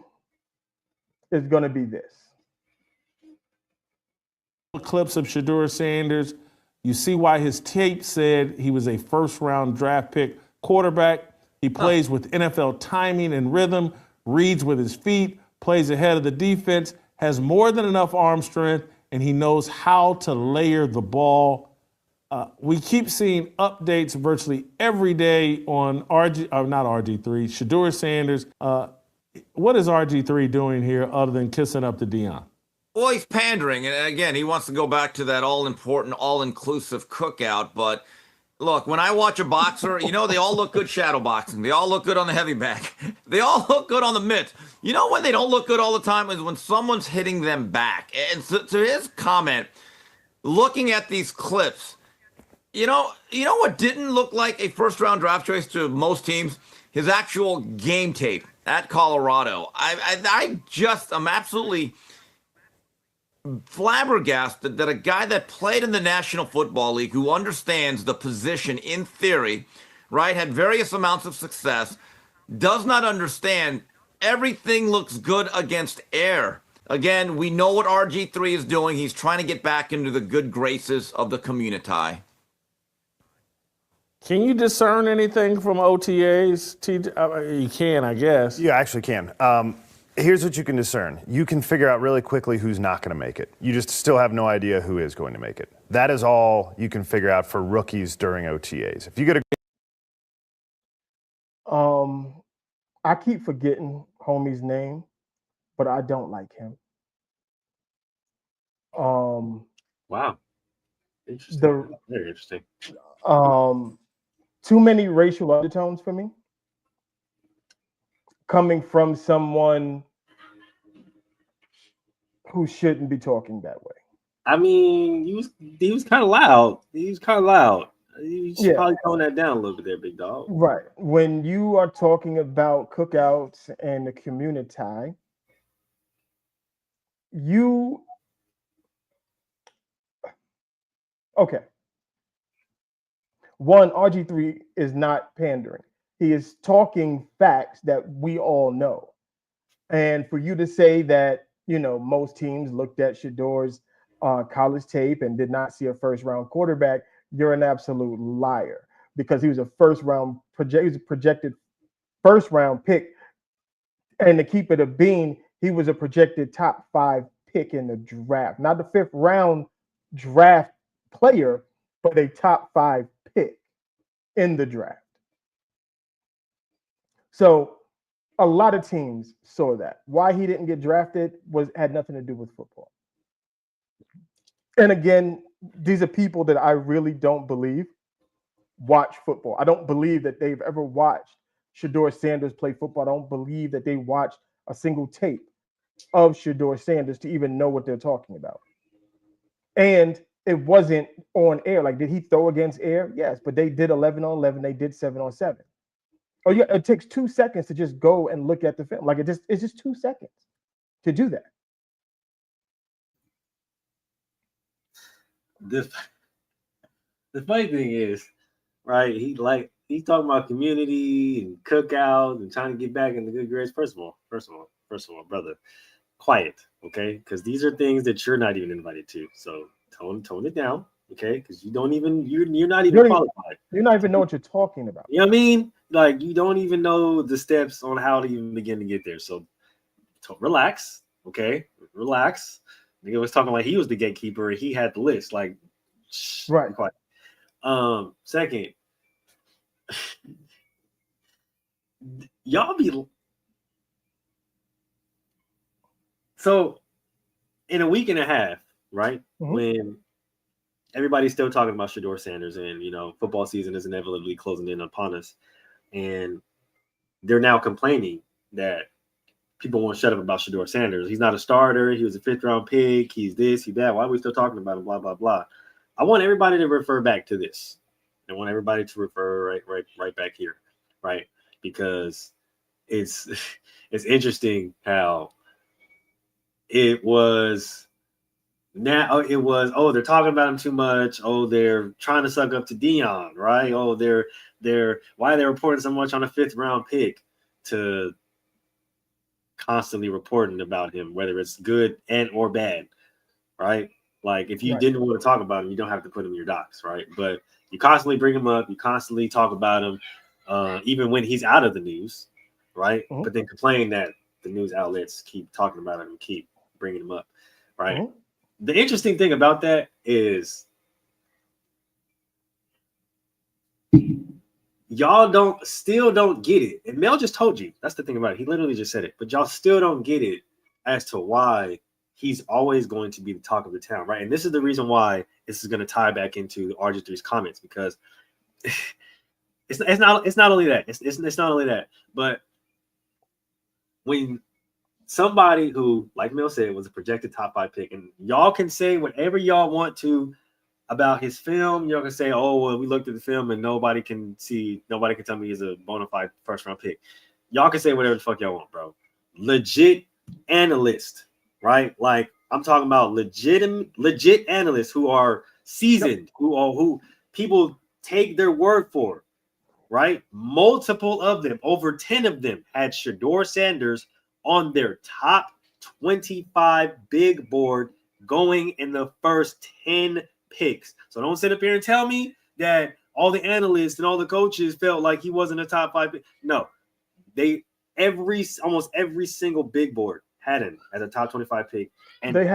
is going to be this. Clips of Shedeur Sanders. You see why his tape said he was a first-round draft pick quarterback. He plays with NFL timing and rhythm, reads with his feet, plays ahead of the defense, has more than enough arm strength, and he knows how to layer the ball. We keep seeing updates virtually every day on Shedeur Sanders. What is RG3 doing here other than kissing up to Deion? Well, he's pandering. And again, he wants to go back to that all-important, all-inclusive cookout. But look, when I watch a boxer, you know, they all look good shadow boxing. They all look good on the heavy bag. They all look good on the mitts. You know when they don't look good all the time is when someone's hitting them back. And to his comment, looking at these clips, you know what didn't look like a first-round draft choice to most teams? His actual game tape at Colorado. I'm absolutely flabbergasted that a guy that played in the National Football League, who understands the position in theory, right, had various amounts of success, does not understand everything looks good against air. Again, we know what RG3 is doing. He's trying to get back into the good graces of the community. Can you discern anything from OTAs? You can, I guess. You actually can. Here's what you can discern. You can figure out really quickly who's not going to make it. You just still have no idea who is going to make it. That is all you can figure out for rookies during OTAs. If you get I keep forgetting homie's name, but I don't like him. Wow. Interesting. Very interesting. Too many racial undertones for me. Coming from someone who shouldn't be talking that way. I mean, he was kind of loud. He was probably tone that down a little bit there, big dog. Right. When you are talking about cookouts and the community, okay. One, RG3 is not pandering. He is talking facts that we all know. And for you to say that, you know, most teams looked at Shedeur's college tape and did not see a first-round quarterback, you're an absolute liar, because he was a projected first-round pick And to keep it a bean, he was a projected top 5 pick in the draft, not the 5th round draft player, but a top 5 pick in the draft. So a lot of teams saw that. Why he didn't get drafted had nothing to do with football. And again, these are people that I really don't believe watch football. I don't believe that they've ever watched Shedeur Sanders play football. I don't believe that they watched a single tape of Shedeur Sanders to even know what they're talking about. And it wasn't on air. Like, did he throw against air? Yes, but they did 11 on 11. They did 7 on 7. Oh yeah, it takes 2 seconds to just go and look at the film. Like it's just 2 seconds to do that. The funny thing is, right? He's talking about community and cookouts and trying to get back in the good grades. First of all, brother, quiet, okay? Because these are things that you're not even invited to. So tone it down, okay? Because you're not even qualified. You don't even know what you're talking about. You know what I mean? Like, you don't even know the steps on how to even begin to get there. So relax, okay? Relax. Nigga was talking like he was the gatekeeper and he had the list. Like, right. Be quiet. Second, y'all be so in a week and a half, right? Mm-hmm. When everybody's still talking about Shedeur Sanders and football season is inevitably closing in upon us, and they're now complaining that people won't shut up about Shedeur Sanders. He's not a starter. He was a 5th round pick. He's this, he's that. Why are we still talking about him? Blah, blah, blah. I want everybody to refer back to this. I want everybody to refer right back here, right? Because it's interesting how it was now. It was, oh, they're talking about him too much. Oh, they're trying to suck up to Dion, right? Oh, they're why they're reporting so much on a 5th round pick, to constantly reporting about him, whether it's good and or bad, right? Like, if you didn't want to talk about him, you don't have to put him in your docs, right? But you constantly bring him up, you constantly talk about him, even when he's out of the news, right? Mm-hmm. But then complain that the news outlets keep talking about him and keep bringing him up, right? Mm-hmm. The interesting thing about that is y'all still don't get it. And Mel just told you. That's the thing about it. He literally just said it. But y'all still don't get it as to why he's always going to be the talk of the town, right? And this is the reason why this is going to tie back into RG3's comments, because it's not only that. It's not only that. But when somebody who, like Mel said, was a projected top 5 pick, and y'all can say whatever y'all want to about his film, y'all can say, oh, well, we looked at the film and nobody can tell me he's a bona fide 1st round pick. Y'all can say whatever the fuck y'all want, bro. Legit analyst, right? Like, I'm talking about legit analysts who are seasoned, who people take their word for, right? Multiple of them, over 10 of them, had Shedeur Sanders on their top 25 big board going in the first 10 picks. So don't sit up here and tell me that all the analysts and all the coaches felt like he wasn't a top 5 pick. No, almost every single big board had him as a top 25 pick, and they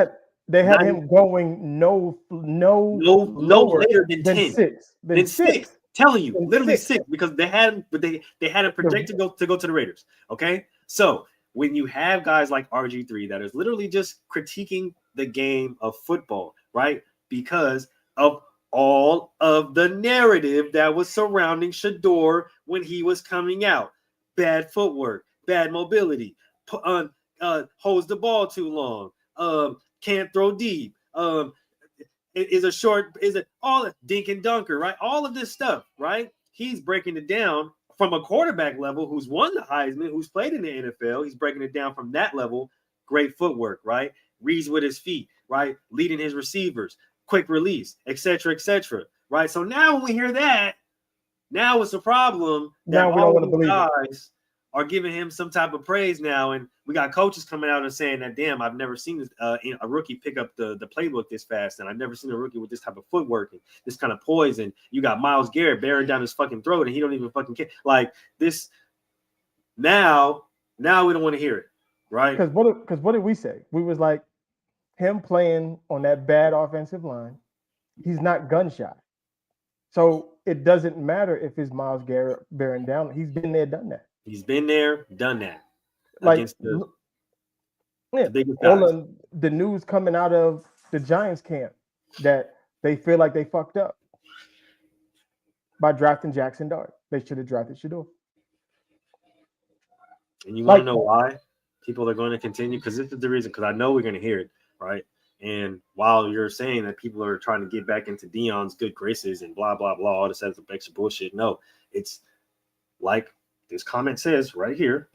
had him going no later than 10. 6. Then 6. Telling you, literally 6, because they had him, but they had him projected to go to the Raiders. Okay, so when you have guys like RG3 that is literally just critiquing the game of football, right? Because of all of the narrative that was surrounding Shedeur when he was coming out. Bad footwork, bad mobility, holds the ball too long, can't throw deep, all dink and dunker, right? All of this stuff, right? He's breaking it down from a quarterback level who's won the Heisman, who's played in the NFL. He's breaking it down from that level. Great footwork, right? Reads with his feet, right? Leading his receivers, quick release, etc., right? So now when we hear that, now it's a problem that now we don't want to believe guys are giving him some type of praise now, and we got coaches coming out and saying that, damn, I've never seen a rookie pick up the playbook this fast, and I've never seen a rookie with this type of footwork and this kind of poison. You got Myles Garrett bearing down his fucking throat, and he don't even fucking care. Like this, now Now we don't want to hear it, right? Because what did we say? We was like, him playing on that bad offensive line, he's not gun shy. So it doesn't matter if it's Myles Garrett bearing down. He's been there, done that. He's been there, done that. Like, Against the biggest all guys. the news coming out of the Giants camp that they feel like they fucked up by drafting Jackson Dart. They should have drafted Shador. And you want to know why people are going to continue? Because this is the reason. Because I know we're going to hear it, right? And while you're saying that people are trying to get back into Deion's good graces and blah, blah, blah, all this other extra bullshit, no. It's like this comment says right here.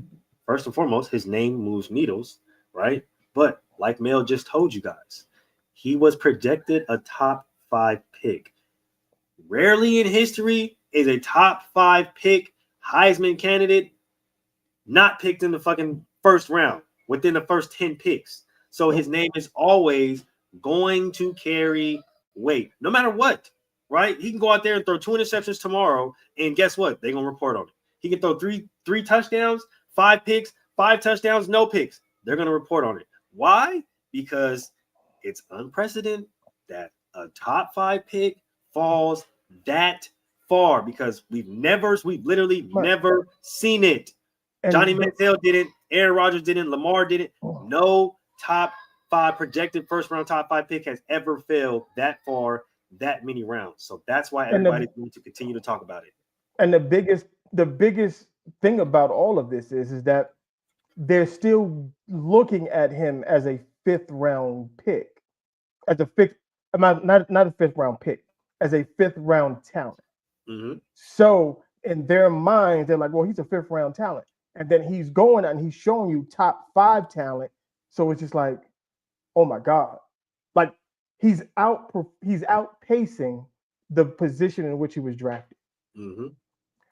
First and foremost, his name moves needles, right? But like Mel just told you guys, he was projected a top 5 pick. Rarely in history is a top 5 pick Heisman candidate not picked in the fucking first round within the first 10 picks. So his name is always going to carry weight, no matter what, right? He can go out there and throw 2 interceptions tomorrow, and guess what? They're going to report on it. He can throw three touchdowns, 5 picks, 5 touchdowns, no picks. They're going to report on it. Why? Because it's unprecedented that a top 5 pick falls that far, because we've literally never seen it. Johnny Manziel didn't, Aaron Rodgers didn't, Lamar didn't. No top 5 projected first round top 5 pick has ever failed that far, that many rounds. So that's why everybody's going to continue to talk about it. And the biggest thing about all of this is that they're still looking at him as a 5th round pick, as a 5th, not a 5th round pick, as a 5th round talent. Mm-hmm. So in their minds, they're like, well, he's a 5th round talent. And then he's going and he's showing you top 5 talent. So it's just like, oh my God. Like he's outpacing the position in which he was drafted. Mm-hmm.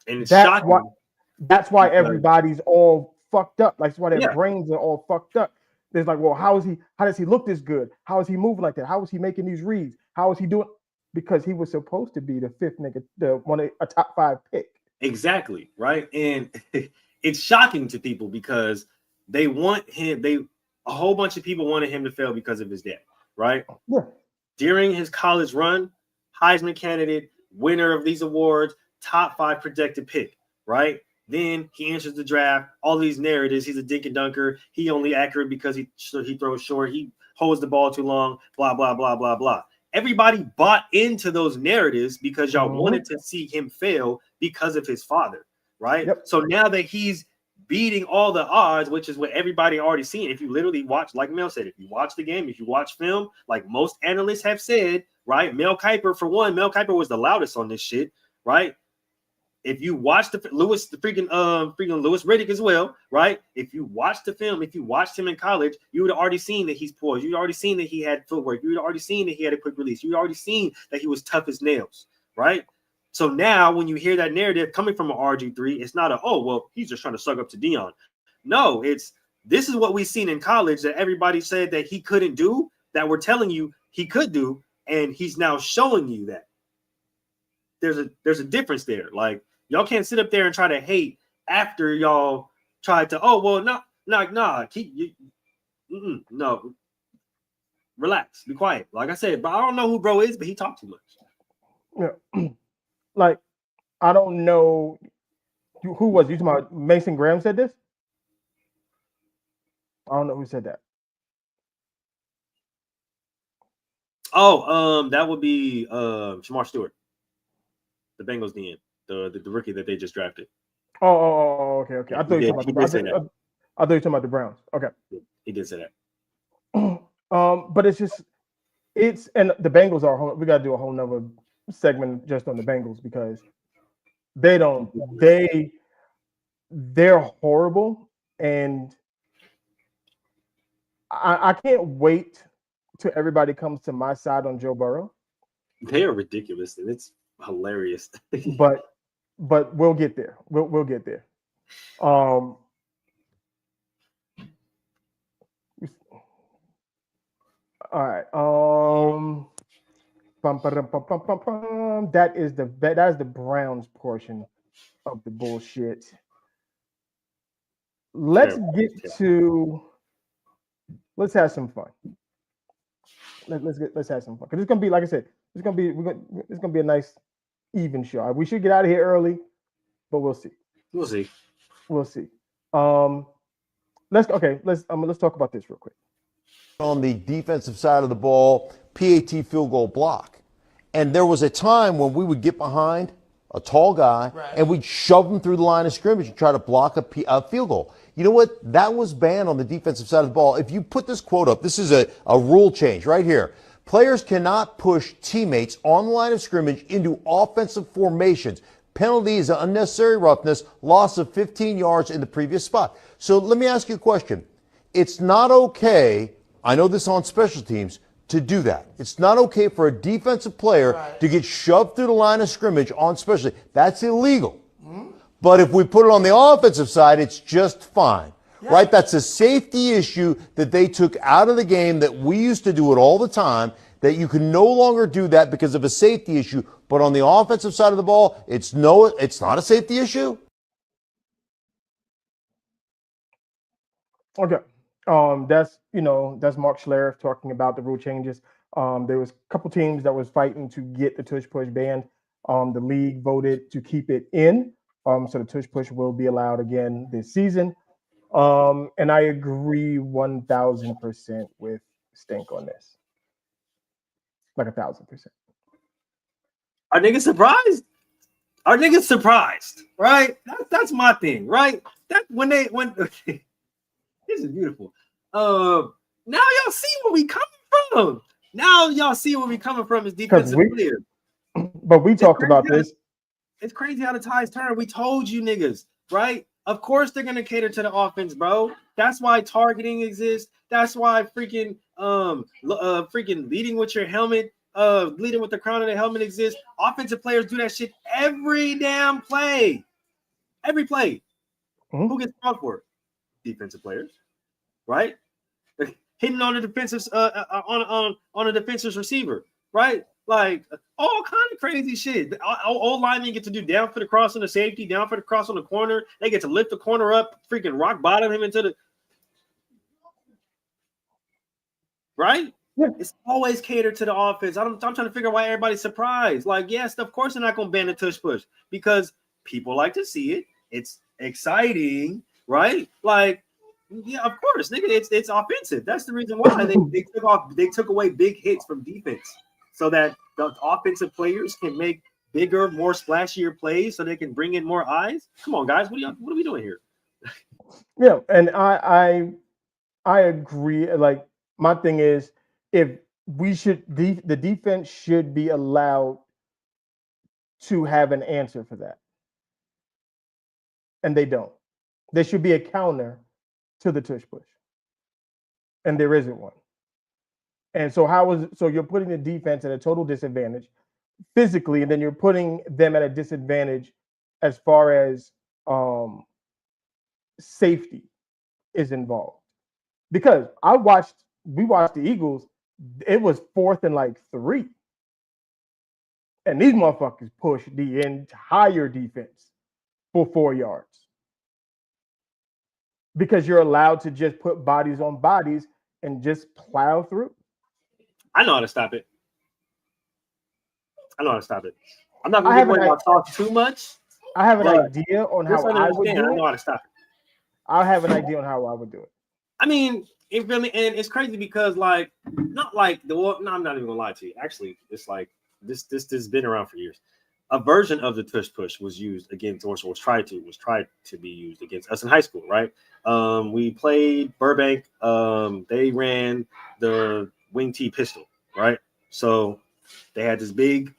And it's shocking. That's why everybody's all fucked up. Like, that's why their brains are all fucked up. There's like, well, how does he look this good? How is he moving like that? How is he making these reads? How is he doing? Because he was supposed to be the 5th nigga, a top 5 pick. Exactly, right? And it's shocking to people because they want him. A whole bunch of people wanted him to fail because of his dad, right? Yeah. During his college run, Heisman candidate, winner of these awards, top 5 projected pick, right? Then he enters the draft. All these narratives. He's a dink and dunker. He only accurate because he throws short. He holds the ball too long. Blah blah blah blah blah. Everybody bought into those narratives because y'all wanted to see him fail because of his father, right? Yep. So now that he's beating all the odds, which is what everybody already seen. If you literally watch, like Mel said, if you watch the game, if you watch film, like most analysts have said, right? Mel Kiper, for one, Mel Kiper was the loudest on this shit, right? If you watch freaking Lewis Riddick as well, right? If you watch the film, if you watched him in college, you would have already seen that he's poised. You'd already seen that he had footwork. You'd already seen that he had a quick release. You'd already seen that he was tough as nails, right? So now when you hear that narrative coming from an RG3, it's not he's just trying to suck up to Deion. No, this is what we've seen in college that everybody said that he couldn't do, that we're telling you he could do, and he's now showing you that. There's a difference there. Like, y'all can't sit up there and try to hate after y'all tried to, no. Relax, be quiet. Like I said, but I don't know who bro is, but he talked too much. Yeah. Like, I don't know who was you talking about. Mason Graham said this. I don't know who said that. That would be Shamar Stewart, the Bengals DN, the rookie that they just drafted. Okay. I thought you were talking about the Browns. Okay. He did say that. But and the Bengals are. We got to do a whole nother segment just on the Bengals because they're horrible, and I can't wait till everybody comes to my side on Joe Burrow. They are ridiculous, and it's hilarious. but we'll get there. We'll get there. All right. That is the Browns portion of the bullshit. let's have some fun. Let's have some fun because it's gonna be, like I said, it's gonna be a nice even show. We should get out of here early, but we'll see. We'll see. Let's talk about this real quick. On the defensive side of the ball, PAT field goal block. And there was a time when we would get behind a tall guy and we'd shove him through the line of scrimmage and try to block a field goal. You know what? That was banned on the defensive side of the ball. If you put this quote up, this is a rule change right here. Players cannot push teammates on the line of scrimmage into offensive formations. Penalty is unnecessary roughness, loss of 15 yards in the previous spot. So let me ask you a question. It's not okay, I know this on special teams, to do that. It's not okay for a defensive player to get shoved through the line of scrimmage on special teams. That's illegal. But if we put it on the offensive side, it's just fine. Right? That's a safety issue that they took out of the game that we used to do it all the time, that you can no longer do that because of a safety issue. But on the offensive side of the ball, it's not a safety issue. Okay. That's Mark Schlereth talking about the rule changes. There was a couple teams that was fighting to get the tush push banned. The league voted to keep it in. So the tush push will be allowed again this season. And I agree 1,000% with Stink on this. Like 1,000%. Are niggas surprised? Are niggas surprised? Right? That's my thing, right? That when this is beautiful. Now y'all see where we coming from. Now y'all see where we coming from as defensive players. But we talked about this. It's crazy how the tides turn. We told you niggas, right? Of course they're gonna cater to the offense, bro. That's why targeting exists. That's why freaking leading with your helmet, leading with the crown of the helmet exists. Offensive players do that shit every damn play. Every play. Who gets called for it? Defensive players, right? Hitting on the defensive on a defensive receiver, right? Like all kind of crazy shit. All linemen get to do down for the cross on the safety, down for the cross on the corner. They get to lift the corner up, freaking rock bottom him into the right. Yeah. It's always catered to the offense. I'm trying to figure out why everybody's surprised. Like, yes, of course they're not gonna ban the tush push because people like to see it. It's exciting, right? Like, yeah, of course, nigga, it's offensive. That's the reason why they took away big hits from defense. So that the offensive players can make bigger, more splashier plays, so they can bring in more eyes. Come on, guys, what are we doing here? Yeah, and I agree. Like my thing is, if we should, the defense should be allowed to have an answer for that, and they don't. There should be a counter to the tush push, and there isn't one. And so you're putting the defense at a total disadvantage physically, and then you're putting them at a disadvantage as far as safety is involved. Because we watched the Eagles, it was 4th and like 3. And these motherfuckers pushed the entire defense for 4 yards. Because you're allowed to just put bodies on bodies and just plow through. I know how to stop it. I'm not gonna get y'all talk too much. I have an idea on how I would do it. I know how to stop it. I have an idea on how I would do it. I mean, it really, and it's crazy because I'm not even gonna lie to you. Actually, it's like this has been around for years. A version of the tush push was used against, or was tried to be used against us in high school, right? We played Burbank. They ran the wing T pistol, right? So they had this big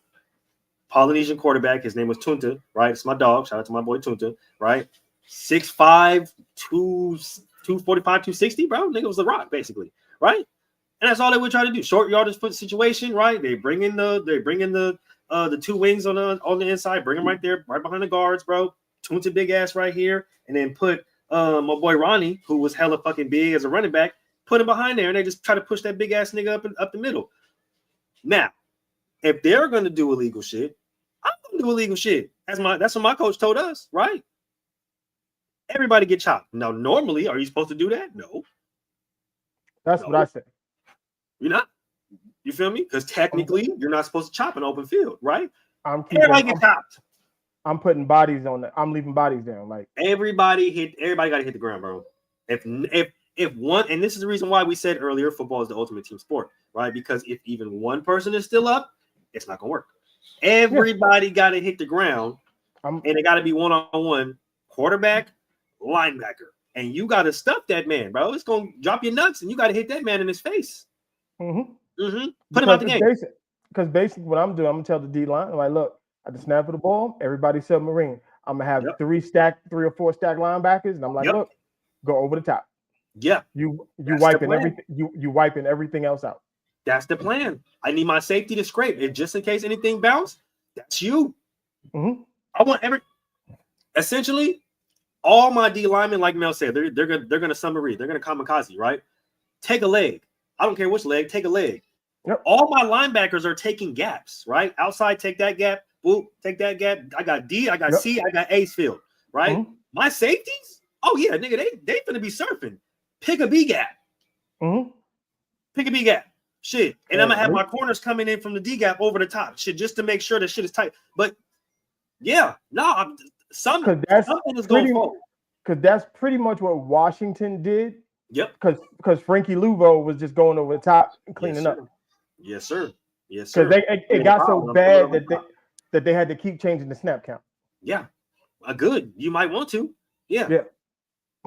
Polynesian quarterback. His name was Tunta, right? It's my dog. Shout out to my boy Tunta, right? 6'5", 245, 260, bro. Nigga was the rock, basically, right? And that's all they would try to do. Short yardage foot situation, right? They bring in the 2 wings on the inside, bring them right there, right behind the guards, bro. Tunta big ass right here, and then put my boy Ronnie, who was hella fucking big as a running back, put him behind there, and they just try to push that big ass nigga up the middle. Now, if they're gonna do illegal shit, I'm gonna do illegal shit. That's what my coach told us, right? Everybody get chopped. Now, normally, are you supposed to do that? No. That's what I said. You're not. You feel me? Because technically, you're not supposed to chop an open field, right? Everybody get chopped. I'm putting bodies on it. I'm leaving bodies down. Like everybody got to hit the ground, bro. If one, and this is the reason why we said earlier, football is the ultimate team sport, right? Because if even one person is still up, it's not gonna work. Everybody got to hit the ground, and it got to be one-on-one, quarterback, linebacker, and you got to stuff that man, bro. It's gonna drop your nuts, and you got to hit that man in his face. Put him out the game. Because basically, what I'm doing, I'm gonna tell the D line, I'm like, look, at the snap of the ball, everybody submarine. I'm gonna have 3 or 4 stack linebackers, and I'm like, look, go over the top. Yeah, you wiping everything. You wiping everything else out. That's the plan. I need my safety to scrape, and just in case anything bounce, that's you. I want essentially all my D linemen, like Mel said, they're gonna submarine, they're gonna kamikaze, right? Take a leg. I don't care which leg. Take a leg. All my linebackers are taking gaps, right? Outside, take that gap. Boop, take that gap. I got D, I got C, I got A's field, right? My safeties, oh yeah, nigga, they finna be surfing. Pick a B gap. Pick a B gap. Shit. And I'm gonna have my corners coming in from the D gap over the top. Shit, just to make sure that shit is tight. But yeah, no, something is going forward. Because that's pretty much what Washington did. Yep. Because Frankie Louvo was just going over the top and cleaning up. Yes, sir. Yes, sir. Because it got so bad that they had to keep changing the snap count. Yeah. Good. You might want to. Yeah.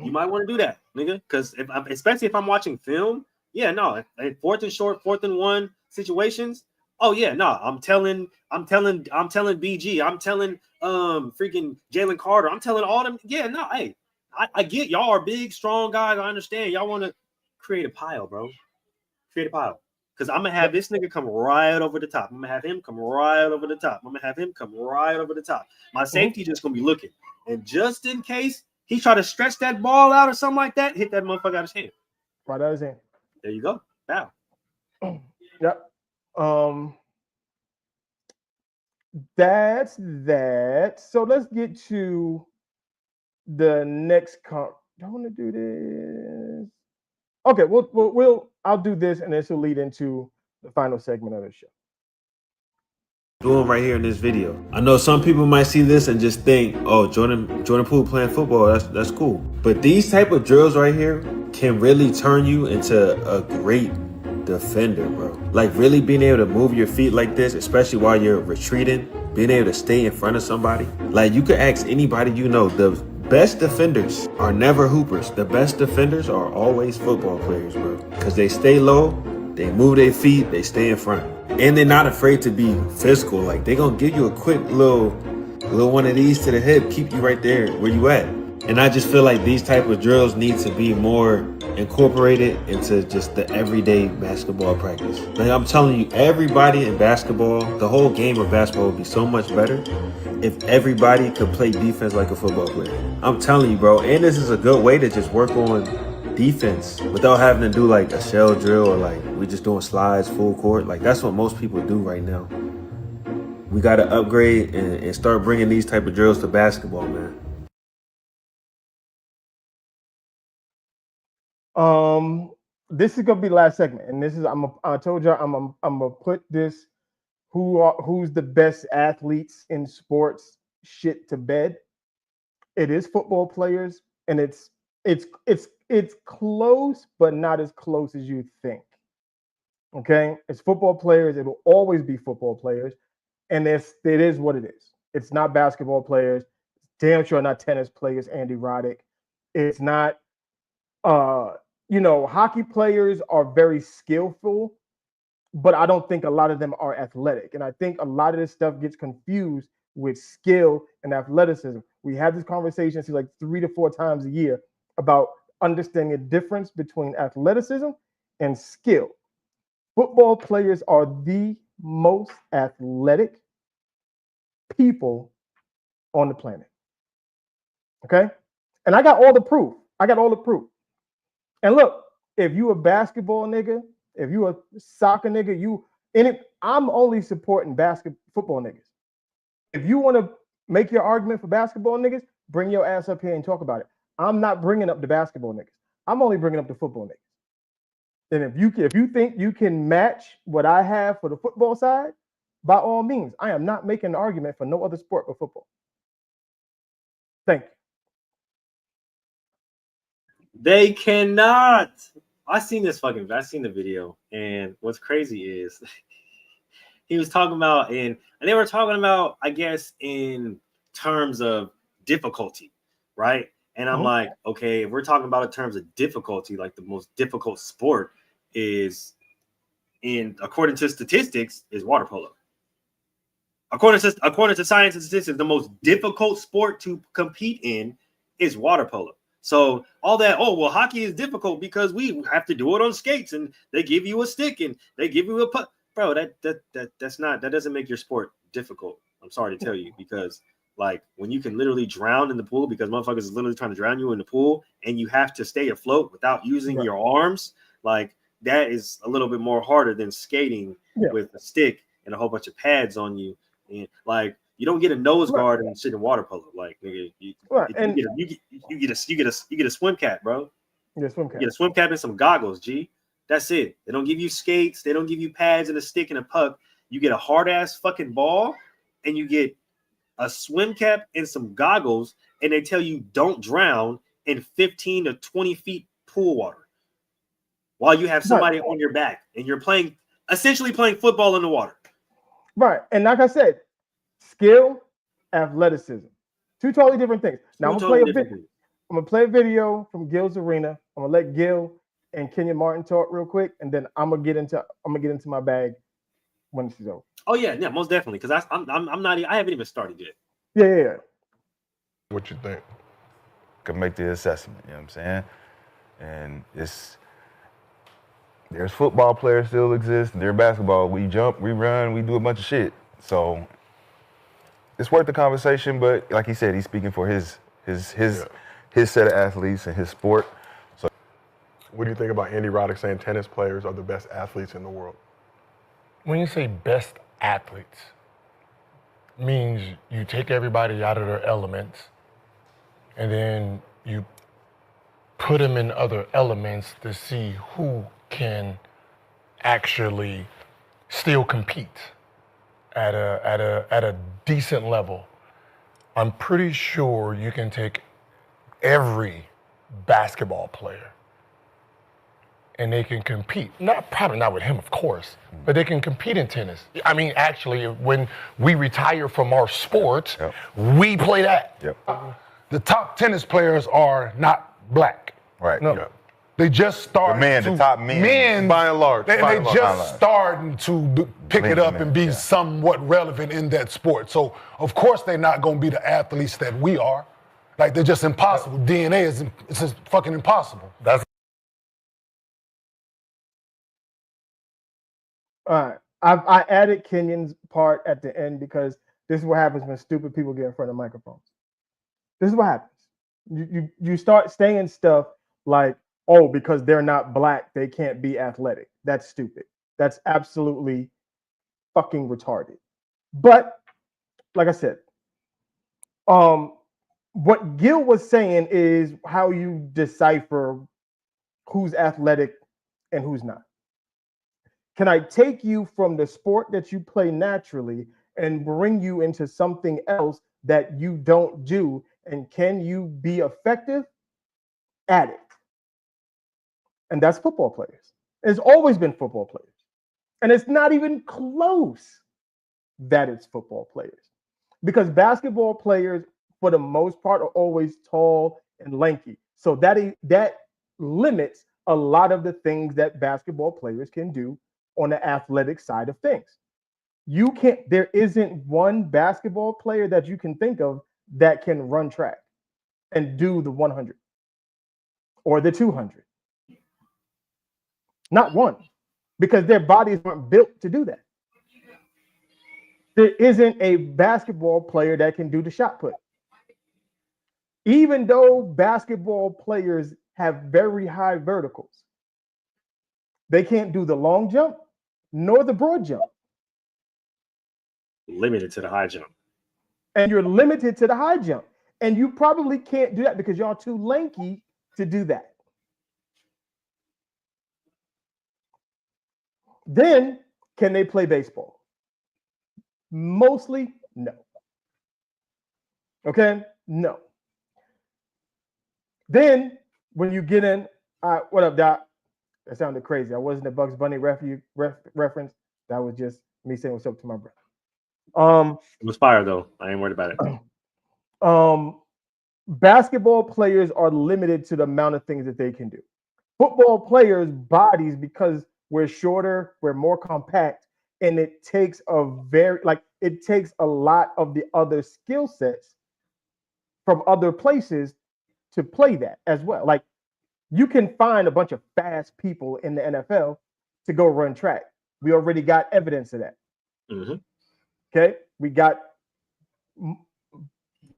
You might want to do that, nigga. Because especially if I'm watching film, no. 4th and short, 4th and 1 situations. Oh yeah, no. I'm telling BG. I'm telling freaking Jalen Carter. I'm telling all them. Yeah, no. Hey, I get y'all are big, strong guys. I understand. Y'all want to create a pile, bro. Create a pile. Because I'm going to have this nigga come right over the top. I'm going to have him come right over the top. I'm going to have him come right over the top. My safety just going to be looking. And just in case he try to stretch that ball out or something like that, hit that motherfucker out of his hand. Right out of his hand. There you go. Bow. Yep. That's that. So let's get to the next I want to do this. Okay, I'll do this, and this will lead into the final segment of the show. Doing right here in this video. I know some people might see this and just think, oh, Jordan Poole playing football, that's cool. But these type of drills right here can really turn you into a great defender, bro. Like really being able to move your feet like this, especially while you're retreating, being able to stay in front of somebody. Like you could ask anybody you know, the best defenders are never hoopers. The best defenders are always football players, bro. Because they stay low, they move their feet, they stay in front. And they're not afraid to be physical. Like they're gonna give you a quick little one of these to the head, keep you right there where you at. And I just feel like these type of drills need to be more incorporated into just the everyday basketball practice. Like I'm telling you, everybody in basketball, the whole game of basketball would be so much better if everybody could play defense like a football player. I'm telling you, bro. And this is a good way to just work on defense without having to do like a shell drill or like we just doing slides full court. Like that's what most people do right now. We got to upgrade and start bringing these type of drills to basketball, man. This is gonna be the last segment, and this is I told you I'm gonna put this who's the best athletes in sports shit to bed. It is football players, and it's close, but not as close as you think. Okay, it's football players. It will always be football players, and it is what it is. It's not basketball players. Damn sure not tennis players. Andy Roddick. It's not. Hockey players are very skillful, but I don't think a lot of them are athletic. And I think a lot of this stuff gets confused with skill and athleticism. We have this conversation like 3 to 4 times a year about understanding the difference between athleticism and skill. Football players are the most athletic people on the planet. Okay? And I got all the proof. And look, if you a basketball nigga, if you a soccer nigga, I'm only supporting football niggas. If you want to make your argument for basketball niggas, bring your ass up here and talk about it. I'm not bringing up the basketball niggas. I'm only bringing up the football niggas. And if you think you can match what I have for the football side, by all means, I am not making an argument for no other sport but football. Thank you. They cannot. I seen the video, and what's crazy is he was talking about, and they were talking about, I guess, in terms of difficulty, right? And I'm like, okay, if we're talking about in terms of difficulty, like the most difficult sport is, according to statistics, is water polo. According to science and statistics, the most difficult sport to compete in is water polo. So all that, hockey is difficult because we have to do it on skates and they give you a stick and they give you a puck. Bro, that doesn't make your sport difficult. I'm sorry to tell you, because like when you can literally drown in the pool because motherfuckers is literally trying to drown you in the pool and you have to stay afloat without using your arms, like that is a little bit more harder than skating with a stick and a whole bunch of pads on you. And like you don't get a nose guard and shit in water polo. Like nigga, you get a swim cap, bro. You get a swim cap and some goggles, G. That's it. They don't give you skates, they don't give you pads and a stick and a puck. You get a hard ass fucking ball and you get a swim cap and some goggles, and they tell you don't drown in 15 to 20 feet pool water while you have somebody on your back and you're essentially playing football in the water. Right. And like I said, skill, athleticism. Two totally different things. Now I'm gonna play a video from Gil's arena. I'm gonna let Gil and Kenya Martin talk real quick, and then I'm gonna get into my bag when she's over. Oh yeah, most definitely. Because I haven't even started yet. Yeah. What you think? Can make the assessment, you know what I'm saying? And there's football players still exist, and there's basketball. We jump, we run, we do a bunch of shit. So it's worth the conversation, but like he said, he's speaking for his set of athletes and his sport. So what do you think about Andy Roddick saying tennis players are the best athletes in the world? When you say best athletes, means you take everybody out of their elements and then you put them in other elements to see who can actually still compete at a decent level. I'm pretty sure you can take every basketball player and they can compete. Probably not with him, of course, but they can compete in tennis. I mean, actually, when we retire from our sport, we play that. The top tennis players are not black. Right. No. They just started. The top men. By and large. They just starting to pick it up and be somewhat relevant in that sport. So, of course, they're not going to be the athletes that we are. Like, they're just impossible. DNA is just fucking impossible. That's All right. I added Kenyon's part at the end because this is what happens when stupid people get in front of microphones. This is what happens. You start saying stuff like, oh, because they're not black, they can't be athletic. That's stupid. That's absolutely fucking retarded. But like I said, what Gil was saying is how you decipher who's athletic and who's not. Can I take you from the sport that you play naturally and bring you into something else that you don't do? And can you be effective at it? And that's football players. It's always been football players. And it's not even close that it's football players. Because basketball players, for the most part, are always tall and lanky. So that limits a lot of the things that basketball players can do on the athletic side of things. There isn't one basketball player that you can think of that can run track and do the 100 or the 200. Not one, because their bodies weren't built to do that. There isn't a basketball player that can do the shot put. Even though basketball players have very high verticals, they can't do the long jump nor the broad jump. Limited to the high jump. And you're limited to the high jump. And you probably can't do that because y'all too lanky to do that. Then, can they play baseball? Mostly, no. Okay? No. Then, when you get in, what up, Doc? That sounded crazy. I wasn't a Bugs Bunny reference. That was just me saying what's up to my brother. It was fire, though. I ain't worried about it. Basketball players are limited to the amount of things that they can do. Football players' bodies, because we're shorter, we're more compact, and it takes it takes a lot of the other skill sets from other places to play that as well. Like, you can find a bunch of fast people in the NFL to go run track. We already got evidence of that. Mm-hmm. Okay, we got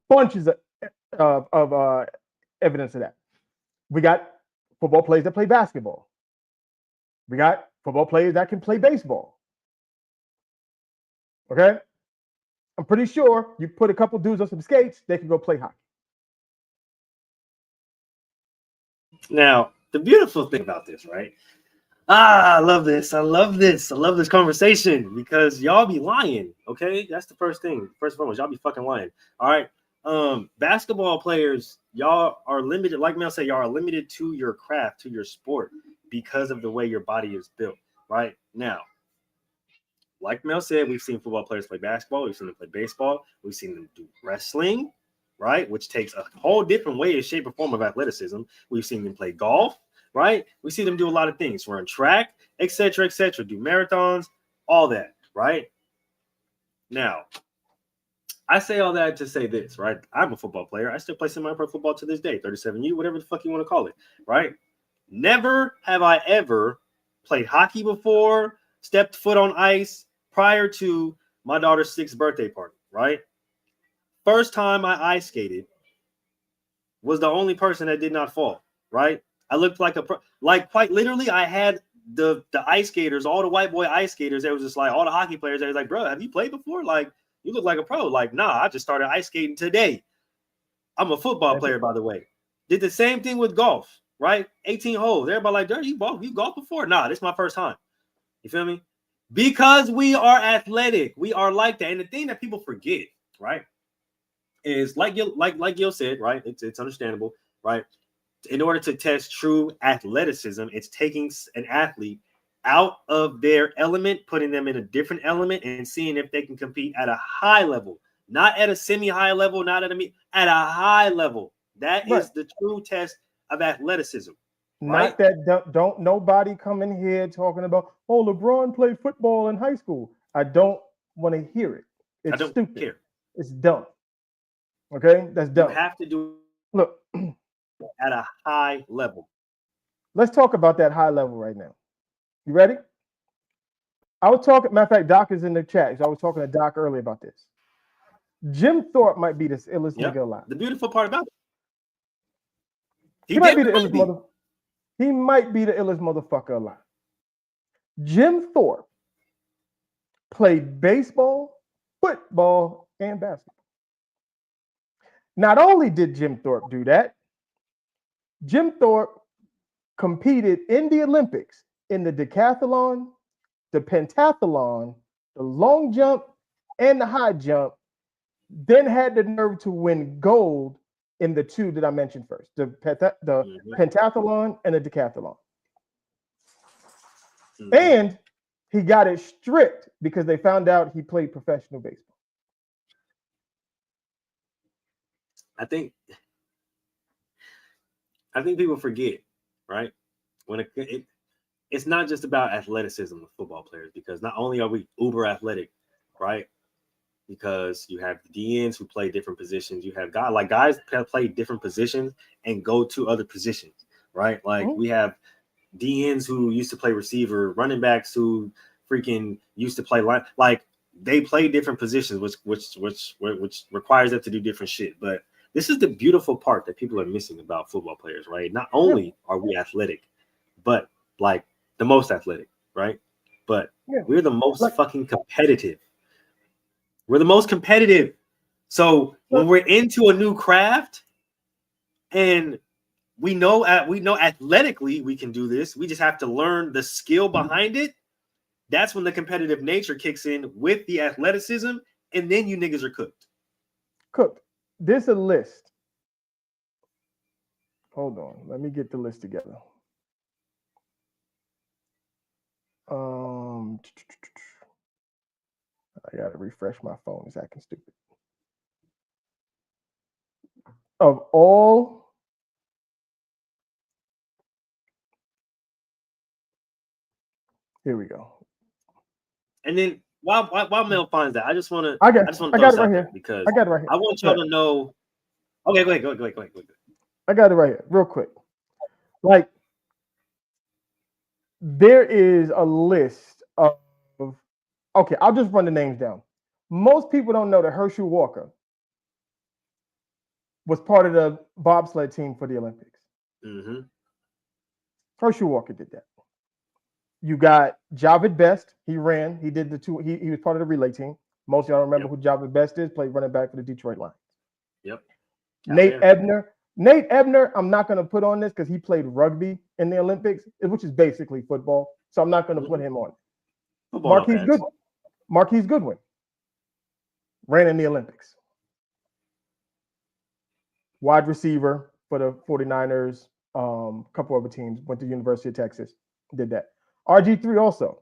bunches of evidence of that. We got football players that play basketball. We got football players that can play baseball. Okay, I'm pretty sure you put a couple dudes on some skates, they can go play hockey. Now, the beautiful thing about this, right? I love this. I love this. I love this conversation because y'all be lying. Okay, that's the first thing. First and foremost, y'all be fucking lying. All right. Basketball players, y'all are limited. Like Mel said, y'all are limited to your craft, to your sport, because of the way your body is built. Right now, like Mel said, we've seen football players play basketball. We've seen them play baseball. We've seen them do wrestling, right, which takes a whole different way, a shape, or form of athleticism. We've seen them play golf. Right? We see them do a lot of things, run track, etc., do marathons, all that, right? Now, I say all that to say this, right? I'm a football player. I still play semi-pro football to this day, 37U, whatever the fuck you want to call it, right? Never have I ever played hockey before, stepped foot on ice prior to my daughter's 6th birthday party, right? First time I ice skated was the only person that did not fall, right? I looked like quite literally, I had the ice skaters, all the white boy ice skaters. It was just like all the hockey players. They was like, bro, have you played before? Like, you look like a pro. Like, nah, I just started ice skating today. I'm a football player, by the way. Did the same thing with golf, right? 18 holes. Everybody like, Dirty, you golf before? Nah, this is my first time. You feel me? Because we are athletic. We are like that. And the thing that people forget, right, is like Gil said, right? It's understandable, right? In order to test true athleticism, it's taking an athlete out of their element, putting them in a different element, and seeing if they can compete at a high level, not at a semi-high level, not at a high level. That is the true test of athleticism. Not that don't nobody come in here talking about, oh, LeBron played football in high school. I don't want to hear it. It's stupid. Care. It's dumb. Okay, that's dumb. You have to do look at a high level. Let's talk about that high level right now. You ready? I was talking, matter of fact, Doc is in the chat. So I was talking to Doc earlier about this. Jim Thorpe might be the illest nigga alive. The beautiful part about it. He might be the illest He might be the illest motherfucker alive. Jim Thorpe played baseball, football, and basketball. Not only did Jim Thorpe do that, Jim Thorpe competed in the Olympics in the decathlon, the pentathlon, the long jump, and the high jump, then had the nerve to win gold in the two that I mentioned first, the pentathlon and the decathlon. And he got it stripped because they found out he played professional baseball. I think people forget, right? When it's not just about athleticism with football players, because not only are we uber athletic, right? Because you have DNs who play different positions. You have guys play different positions and go to other positions, right? Like we have DNs who used to play receiver, running backs who freaking used to play line. Like they play different positions, which requires them to do different shit. But this is the beautiful part that people are missing about football players, right? Not only are we athletic, but like the most athletic, right? But we're the most fucking competitive. We're the most competitive. So when we're into a new craft, and we know athletically we can do this, we just have to learn the skill behind it. That's when the competitive nature kicks in with the athleticism, and then you niggas are cooked. Cooked. This a list. Hold on, let me get the list together. I gotta refresh my phone. It's acting stupid. Of all, here we go. And then while Mel finds that, I just want to I got throw it this right out here there because I got it right here. I want y'all to know. Okay, go ahead. I got it right here, real quick. Like, there is a list of. Okay, I'll just run the names down. Most people don't know that Herschel Walker was part of the bobsled team for the Olympics. Mm-hmm. Herschel Walker did that. You got Javid Best. He ran. He did the two. He was part of the relay team. Most of y'all remember who Javid Best is. Played running back for the Detroit Lions. Yep. Nate Ebner. Nate Ebner, I'm not going to put on this because he played rugby in the Olympics, which is basically football. So I'm not going to put him on. Marquise Goodwin ran in the Olympics. Wide receiver for the 49ers, couple other teams, went to the University of Texas, did that. RG3 also,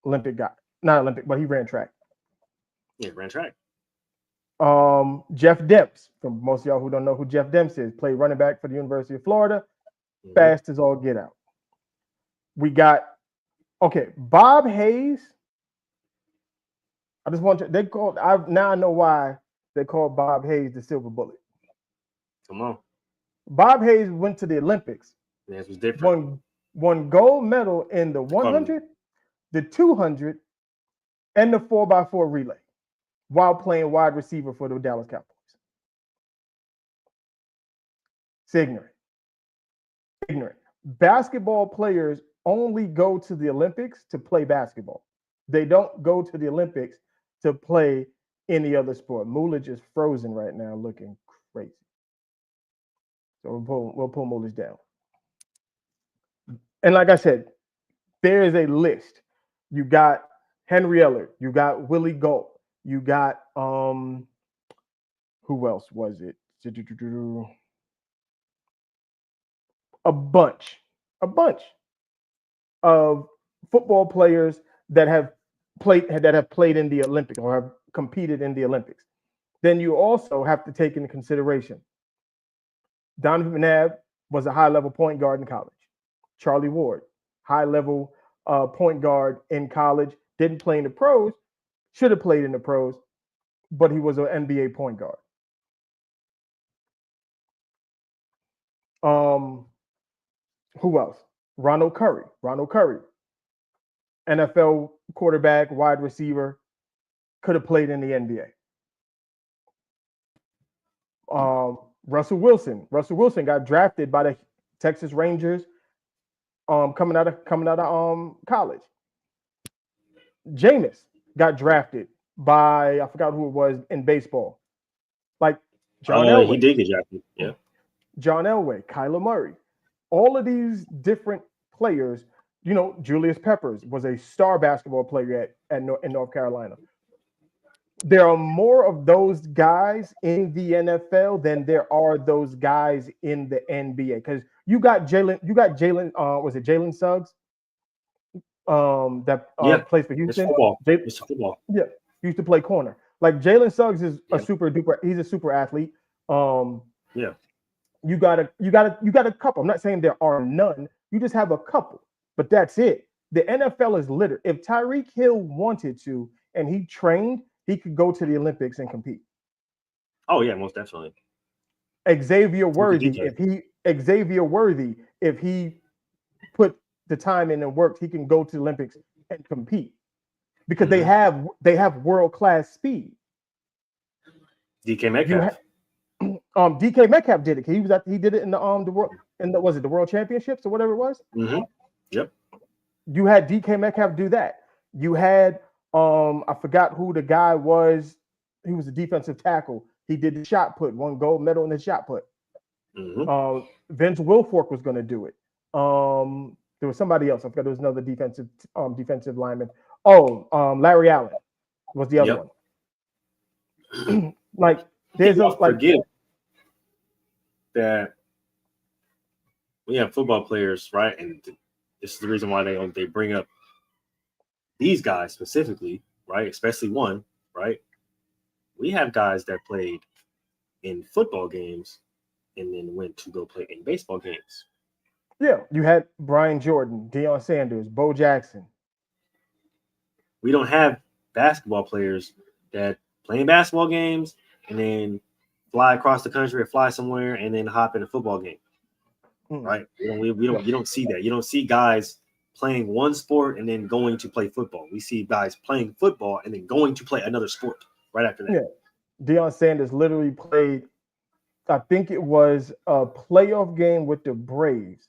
Olympic guy. Not Olympic, but he ran track. Yeah, ran track. Jeff Demps, from most of y'all who don't know who Jeff Demps is, played running back for the University of Florida, fast as all get out. We got, Bob Hayes. I just want to, now I know why they called Bob Hayes the Silver Bullet. Come on. Bob Hayes went to the Olympics. Yeah, it was different. Won gold medal in the 100, the 200, and the 4x4 relay while playing wide receiver for the Dallas Cowboys. It's ignorant. Basketball players only go to the Olympics to play basketball. They don't go to the Olympics to play any other sport. Moolage is frozen right now, looking crazy. So we'll pull Moolage down. And like I said, there is a list. You got Henry Ellard, you got Willie Galt, you got who else was it? A bunch of football players that have played in the Olympics or have competed in the Olympics. Then you also have to take into consideration Donovan McNabb was a high-level point guard in college. Charlie Ward, high-level point guard in college, didn't play in the pros, should have played in the pros, but he was an NBA point guard. Who else? Ronald Curry, NFL quarterback, wide receiver, could have played in the NBA. Russell Wilson got drafted by the Texas Rangers coming out of college. Jameis got drafted by, I forgot who it was in baseball. Like John Elway. He did get drafted. Yeah. John Elway, Kyler Murray. All of these different players, Julius Peppers was a star basketball player in North Carolina. There are more of those guys in the NFL than there are those guys in the NBA. Because you got Jalen, was it Jalen Suggs? That plays for Houston. It's football. Yeah, he used to play corner. Like Jalen Suggs is a super duper. He's a super athlete. Yeah. You got a couple. I'm not saying there are none. You just have a couple, but that's it. The NFL is littered. If Tyreek Hill wanted to and he trained, he could go to the Olympics and compete. Oh yeah, most definitely. Xavier Worthy, if he put the time in and worked, he can go to the Olympics and compete because they have world-class speed. DK Metcalf. DK Metcalf did it. He did it in the World Championships or whatever it was. Mm-hmm. Yep. You had DK Metcalf do that. You had I forgot who the guy was He was a defensive tackle. He did the shot put, won gold medal in the shot put. Vince Wilfork was going to do it. There was somebody else. I forgot there was another defensive lineman. Larry Allen was the other one. Like there's forget that we have football players, right? And this is the reason why they bring up these guys specifically, right? Especially one, right? We have guys that played in football games and then went to go play in baseball games. Yeah, you had Brian Jordan, Deion Sanders, Bo Jackson. We don't have basketball players that play in basketball games and then fly across the country or fly somewhere and then hop in a football game. Right? You don't see that. You don't see guys playing one sport and then going to play football. We see guys playing football and then going to play another sport right after that. Yeah. Deion Sanders literally played, I think it was a playoff game with the Braves.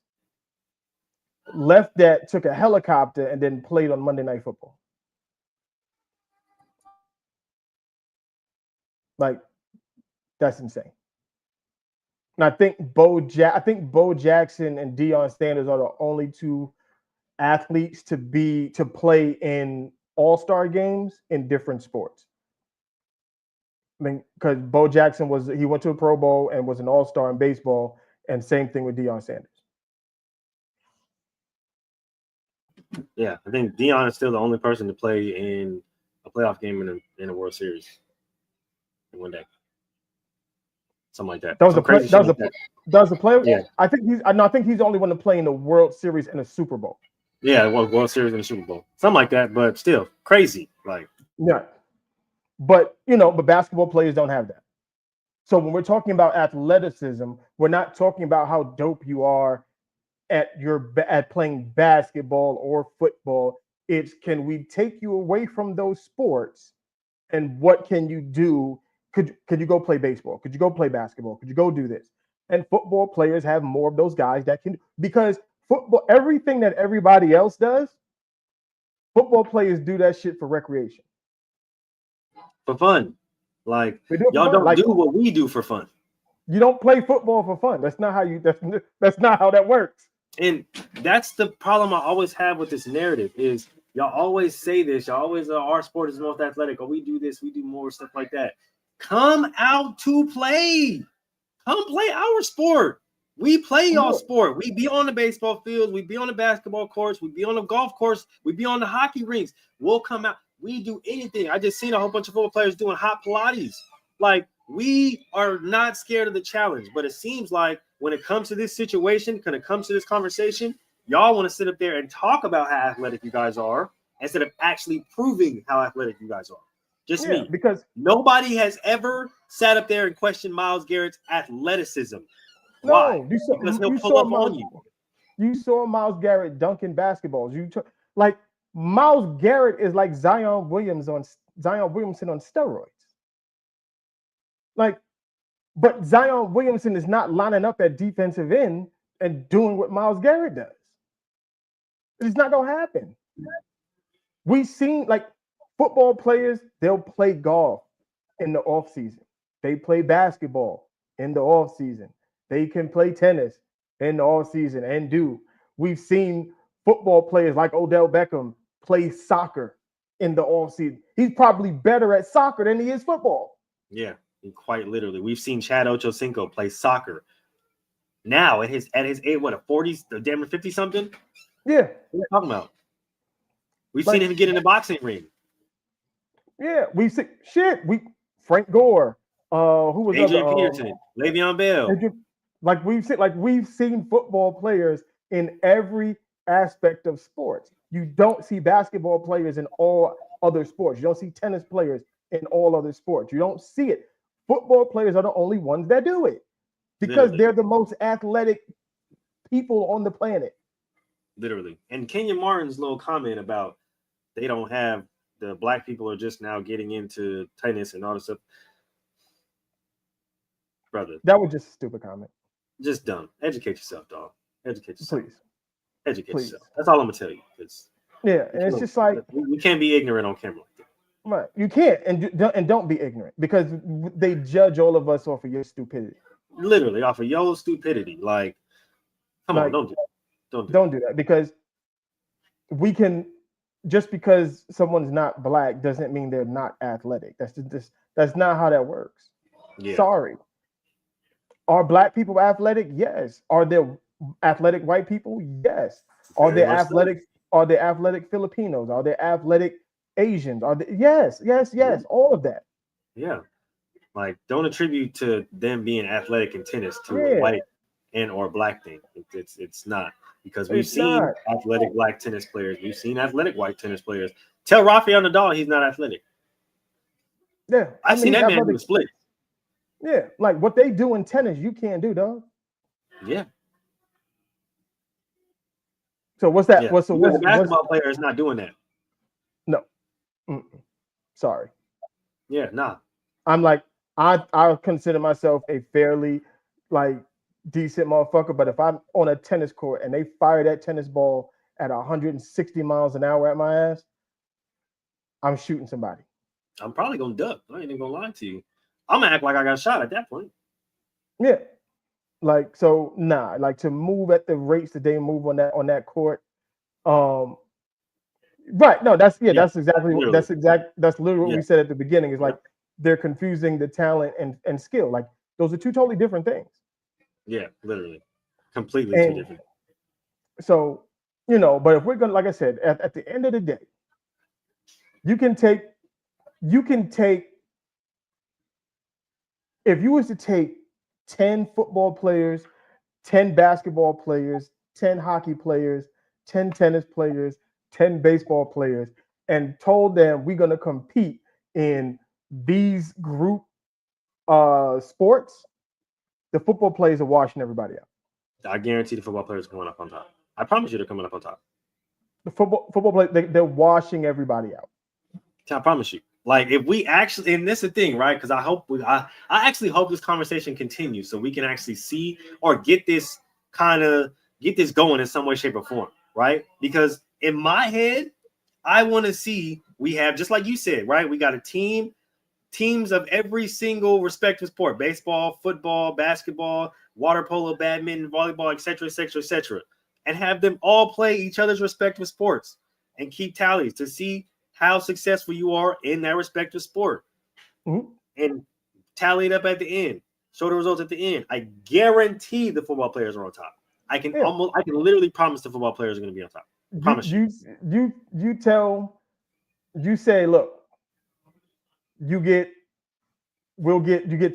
Left that, took a helicopter, and then played on Monday Night Football. Like, that's insane. And I think Bo Jackson and Deion Sanders are the only two athletes to play in all-star games in different sports. I mean, because Bo Jackson he went to a Pro Bowl and was an all-star in baseball, and same thing with Deion Sanders. Yeah, I think Deion is still the only person to play in a playoff game in a World Series in one day. Something like that. That was a player. Yeah. I think he's the only one to play in the World Series and a Super Bowl. Yeah, it was World Series and a Super Bowl. Something like that, but still crazy. Like, yeah. But basketball players don't have that. So when we're talking about athleticism, we're not talking about how dope you are at playing basketball or football. It's, can we take you away from those sports, and what can you do? Could you go play baseball? Could you go play basketball? Could you go do this? And football players have more of those guys that can, because football, everything that everybody else does, football players do that shit for recreation. For fun. Like, y'all don't do what we do for fun. You don't play football for fun. That's not how that's not how that works. And that's the problem I always have with this narrative is y'all always say this. Y'all always our sport is the most athletic, or we do this, we do more stuff like that. Come out to play. Come play our sport. We play y'all sport. We be on the baseball fields. We be on the basketball courts. We be on the golf course. We be on the hockey rinks. We'll come out. We do anything. I just seen a whole bunch of football players doing hot Pilates. Like, we are not scared of the challenge, but it seems like when it comes to this situation, when it comes to this conversation, y'all want to sit up there and talk about how athletic you guys are instead of actually proving how athletic you guys are. Just me. Because nobody has ever sat up there and questioned Myles Garrett's athleticism. Why? Because he'll pull up on you. You saw Myles Garrett dunking basketballs. Like, Myles Garrett is like Zion Williamson on steroids. Like, but Zion Williamson is not lining up at defensive end and doing what Myles Garrett does. It's not gonna happen. We've seen, like, football players, they'll play golf in the off season. They play basketball in the off season. They can play tennis in the off season and do. We've seen football players like Odell Beckham play soccer in the off season. He's probably better at soccer than he is football. Yeah, quite literally. We've seen Chad Ochocinco play soccer. Now at his age, what, a 40s, damn 50 something? Yeah. What are you talking about? We've seen him get in the boxing ring. Yeah, we've seen Frank Gore, who was Adrian Peterson, Le'Veon Bell. We've seen football players in every aspect of sports. You don't see basketball players in all other sports. You don't see tennis players in all other sports. You don't see it. Football players are the only ones that do it because they're the most athletic people on the planet. Literally. And Kenya Martin's little comment about they don't have the black people are just now getting into tennis and all this stuff. Brother. That was just a stupid comment. Just dumb. Educate yourself, dog. Educate yourself. Please. Educate yourself. That's all I'm going to tell you. And it's just like, we can't be ignorant on camera like that. Right. You can't, and don't be ignorant because they judge all of us off of your stupidity. Literally off of your stupidity. Like, come on, don't do that. Don't do that because we can. Just because someone's not black doesn't mean they're not athletic. That's not how that works. Yeah. Sorry. Are black people athletic? Yes. Are there athletic white people? Yes. Are there athletic? Are there athletic Filipinos? Are there athletic Asians? Are there? Yes. All of that. Yeah. Like, don't attribute to them being athletic in tennis to a white and or black thing. It's not, because we've seen athletic black tennis players. We've seen athletic white tennis players. Tell Rafael Nadal he's not athletic. Yeah. I've seen that man do a split. Yeah. Like what they do in tennis, you can't do, dog. Yeah. So what's that? Yeah. What's a basketball player is not doing that. No. Sorry. Yeah, nah. I'm like, I consider myself a fairly like decent motherfucker, but if I'm on a tennis court and they fire that tennis ball at 160 miles an hour at my ass, I'm shooting somebody. I'm probably gonna duck. I ain't even gonna lie to you. I'm gonna act like I got shot at that point. Yeah. Like, so nah, like to move at the rates that they move on that court. Right. No, that's exactly literally. that's literally what we said at the beginning. Is like they're confusing the talent and skill. Like those are two totally different things. Yeah, literally. Completely two different. So, but if we're gonna, like I said, at the end of the day, you can take if you was to take 10 football players, 10 basketball players, 10 hockey players, 10 tennis players, 10 baseball players, and told them we're going to compete in these group sports, the football players are washing everybody out. I guarantee the football players are coming up on top. I promise you they're coming up on top. The football players, they're washing everybody out. I promise you. Like, if we actually, and this is the thing, right? Because I actually hope this conversation continues so we can actually see or get this going in some way, shape, or form, right? Because in my head, I want to see we have, just like you said, right? We got teams of every single respective sport: baseball, football, basketball, water polo, badminton, volleyball, etc., etc., etc., and have them all play each other's respective sports and keep tallies to see how successful you are in that respective sport, and tally it up at the end. Show the results at the end. I guarantee the football players are on top. I can literally promise the football players are going to be on top. Promise you. You say, look, you get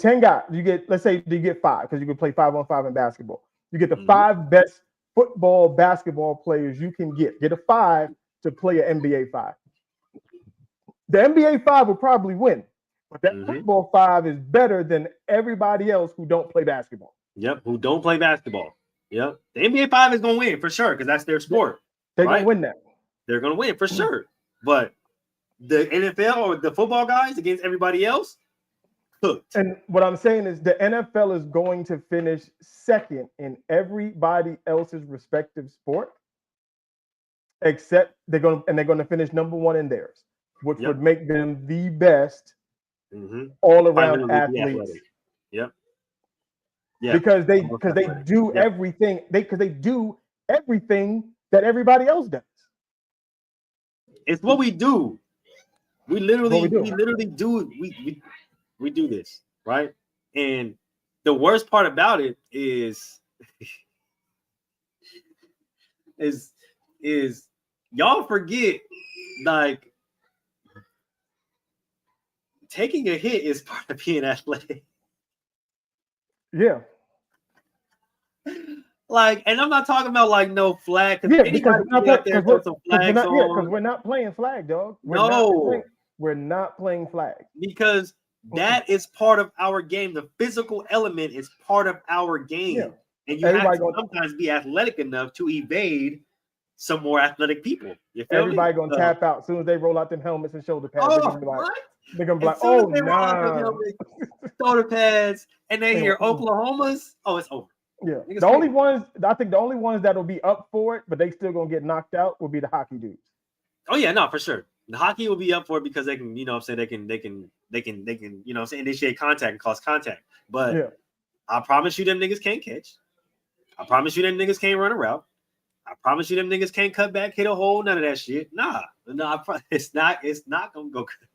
10 guys. Let's say you get 5 because you can play 5-on-5 in basketball. You get the 5 best football, basketball players you can get. Get a 5 to play an NBA 5. The NBA 5 will probably win, but that football 5 is better than everybody else who don't play basketball. Yep, who don't play basketball. Yep, the NBA 5 is going to win for sure because that's their sport. They're going to win that. They're going to win for sure. But the NFL or the football guys against everybody else, cooked. And what I'm saying is the NFL is going to finish second in everybody else's respective sport, except they're going to finish number 1 in theirs, which would make them the best all around athletes. Yep. Yeah. Because they do everything. They do everything that everybody else does. It's what we do. We literally do. We do this, right? And the worst part about it is y'all forget, like, taking a hit is part of being athletic. Yeah. Like, and I'm not talking about like no flag. Because we're not playing flag, dog. We're not playing flag. Because that is part of our game. The physical element is part of our game. Yeah. And you have to sometimes be athletic enough to evade some more athletic people. You feel everybody me? Gonna tap out as soon as they roll out them helmets and shoulder pads. They're gonna be like, oh, nah. Shoulder pads, and they hear Oklahoma's. Oh, it's over. Yeah. The only ones that'll be up for it, but they still gonna get knocked out will be the hockey dudes. Oh yeah, no, for sure. The hockey will be up for it because they can, you know what I'm saying, they can, you know what I'm saying, initiate contact and cause contact. But Yeah. I promise you them niggas can't catch. I promise you them niggas can't run a route. I promise you them niggas can't cut back, hit a hole, none of that shit. Nah, it's not gonna go good.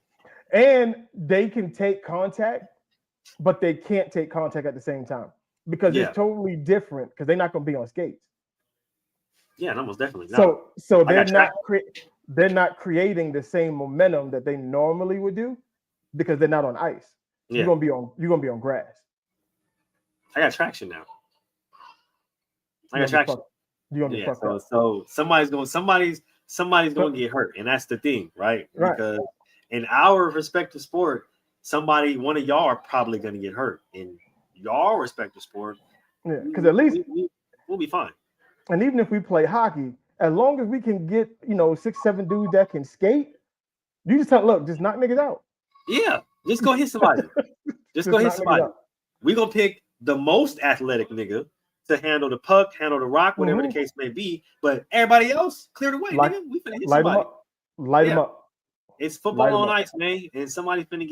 And they can take contact, but they can't take contact at the same time because Yeah. it's totally different because they're not going to be on skates. Yeah, almost definitely. So they're not creating the same momentum that they normally would do because they're not on ice. Yeah. You're gonna be on grass. I got traction now. I got traction. You're gonna be fucked up. So somebody's gonna get hurt, and that's the thing, right? Right. Because in our respective sport, one of y'all are probably gonna get hurt in y'all respective sport. Yeah, because at least we'll be fine. And even if we play hockey, as long as we can get 6-7 dudes that can skate, you just just knock niggas out. Yeah, just go hit somebody. just go hit somebody. We gonna pick the most athletic nigga to handle the puck, handle the rock, whatever the case may be. But everybody else, clear the way, nigga. We finna hit somebody. Light them up. It's football on ice, man. And somebody finna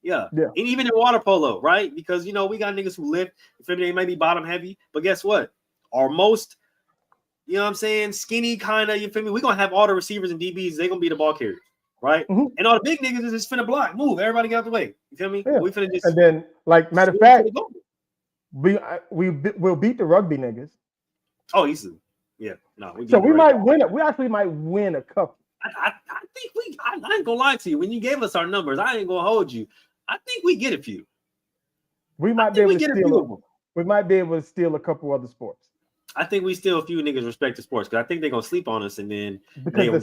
yeah. And even in water polo, right? Because we got niggas who lift. They may be bottom heavy, but guess what? Our most, you know what I'm saying, skinny kind of, you feel me? We're gonna have all the receivers and DBs, they're gonna be the ball carriers, right? And all the big niggas is just finna block, move, everybody get out the way. You feel me? Yeah. We finna just, and then, like, matter of fact, we'll beat the rugby niggas. Oh, easily. Yeah, no. We might win it. We actually might win a couple. I think I ain't gonna lie to you. When you gave us our numbers, I ain't gonna hold you. I think we get a few. We might be able to steal. We might be able to steal a couple other sports. I think we steal a few niggas respective sports because I think they're gonna sleep on us and then because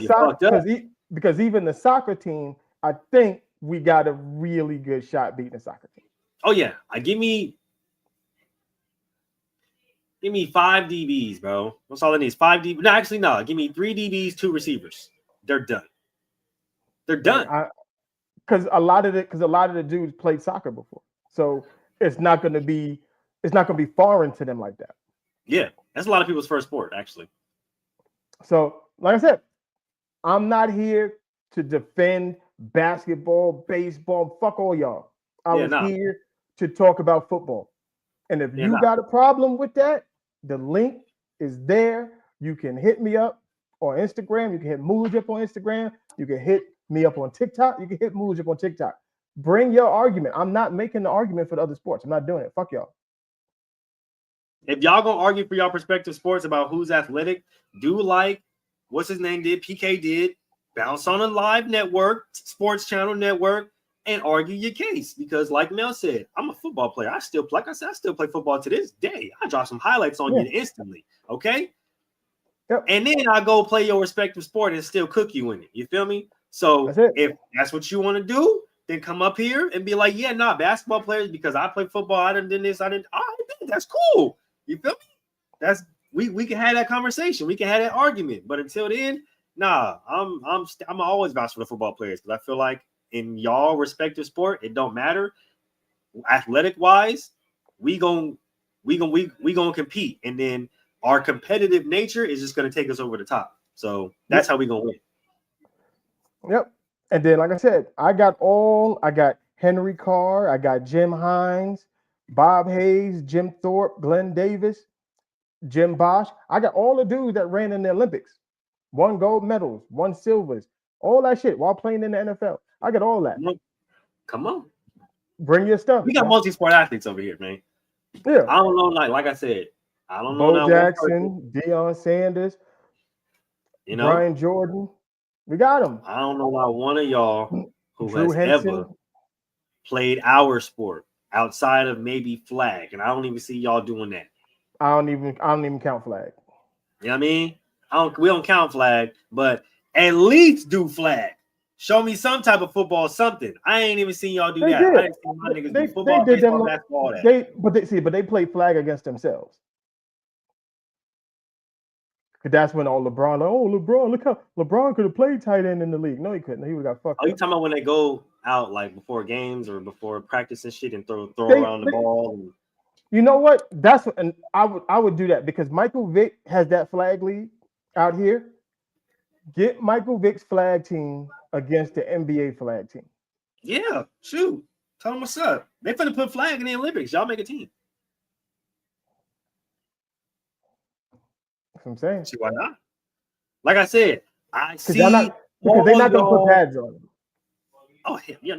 because even the soccer team, I think we got a really good shot beating the soccer team. Oh yeah, give me 5 DBs, bro. That's all it needs. 5 DBs. No, actually, no. Give me 3 DBs, 2 receivers. They're done. They're done. Because a lot of the dudes played soccer before, so it's not gonna be foreign to them like that. Yeah, that's a lot of people's first sport, actually. So, like I said, I'm not here to defend basketball, baseball. Fuck all y'all. I was here to talk about football. And if you got a problem with that, the link is there. You can hit me up on Instagram. You can hit Mooj up on Instagram. You can hit me up on TikTok. You can hit Mooj up on TikTok. Bring your argument. I'm not making the argument for the other sports. I'm not doing it. Fuck y'all. If y'all gonna argue for y'all perspective sports about who's athletic, do like what's his name did, PK did, bounce on a live network, sports channel network, and argue your case. Because like Mel said, I'm a football player. I still play football to this day. I drop some highlights on you instantly. Okay. Yep. And then I go play your respective sport and still cook you in it. You feel me? So if that's what you want to do, then come up here and be like, basketball players, because I play football, I didn't do this, I didn't. That's cool. You feel me? That's we can have that conversation. We can have that argument. But until then, I'm always vouch for the football players because I feel like in y'all respective sport, it don't matter. Athletic wise, we gonna compete, and then our competitive nature is just gonna take us over the top. So that's how we gonna win. Yep. And then, like I said, I got Henry Carr, I got Jim Hines, Bob Hayes, Jim Thorpe, Glenn Davis, Jim Bosch. I got all the dudes that ran in the Olympics. 1 gold medals, 1 silvers, all that shit while playing in the NFL. I got all that. Come on. Bring your stuff. We got multi-sport athletes over here, man. Yeah. I don't know, like I said, I don't know. Bo Jackson, Deion Sanders, Brian Jordan. We got them. I don't know why one of y'all who Drew has Henson. ever played our sport outside of maybe flag, and I don't even see y'all doing that. I don't even count flag. You know what I mean? We don't count flag, but at least do flag. Show me some type of football, something. I ain't even seen y'all do that. Did. I ain't seen my niggas do football, baseball, basketball, that. But they played flag against themselves. That's when all LeBron, look how LeBron could have played tight end in the league. No, he couldn't. He would have got fucked. Oh, you talking about when they go out like before games or before practice and shit and throw around the ball? And... You know what? I would do that because Michael Vick has that flag league out here, Get Michael Vick's flag team against the NBA flag team. Yeah, shoot. Tell them what's up. They finna put flag in the Olympics. Y'all make a team. That's what I'm saying. See why not? Like I said, I see because they're not gonna put pads on. Oh hell, yeah,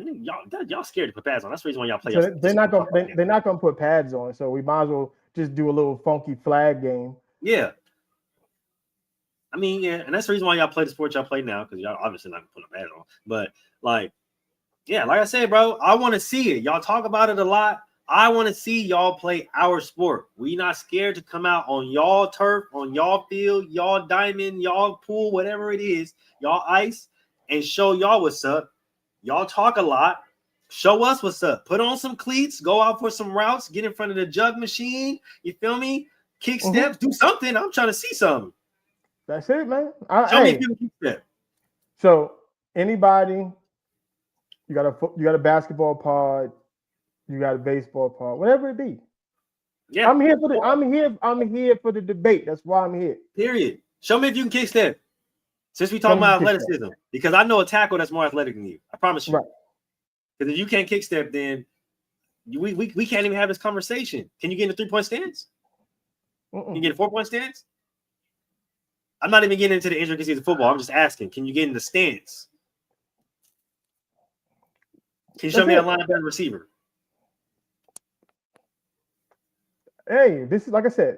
y'all scared to put pads on. That's the reason why y'all play. So they're not gonna put pads on. So we might as well just do a little funky flag game. Yeah. I mean, yeah, and that's the reason why y'all play the sport y'all play now, because y'all obviously not gonna put a pad on. But like, yeah, like I said, bro, I want to see it. Y'all talk about it a lot. I want to see y'all play our sport. We not scared to come out on y'all turf, on y'all field, y'all diamond, y'all pool, whatever it is, y'all ice, and show y'all what's up. Y'all talk a lot. Show us what's up. Put on some cleats. Go out for some routes. Get in front of the jug machine. You feel me? Kick steps. Do something. I'm trying to see something. That's it, man. Show me if you can kick step. So anybody, you got a basketball pod, you got a baseball pod, whatever it be. Yeah, I'm here for the debate. That's why I'm here. Period. Show me if you can kick step. Since we talking about athleticism, because I know a tackle that's more athletic than you. I promise you. Right. Because if you can't kick step, then we can't even have this conversation. Can you get in a 3-point stance? Can you get a 4-point stance? I'm not even getting into the intricacies of football. I'm just asking, can you get in the stance? Can you show me a linebacker receiver? Hey, this is like I said,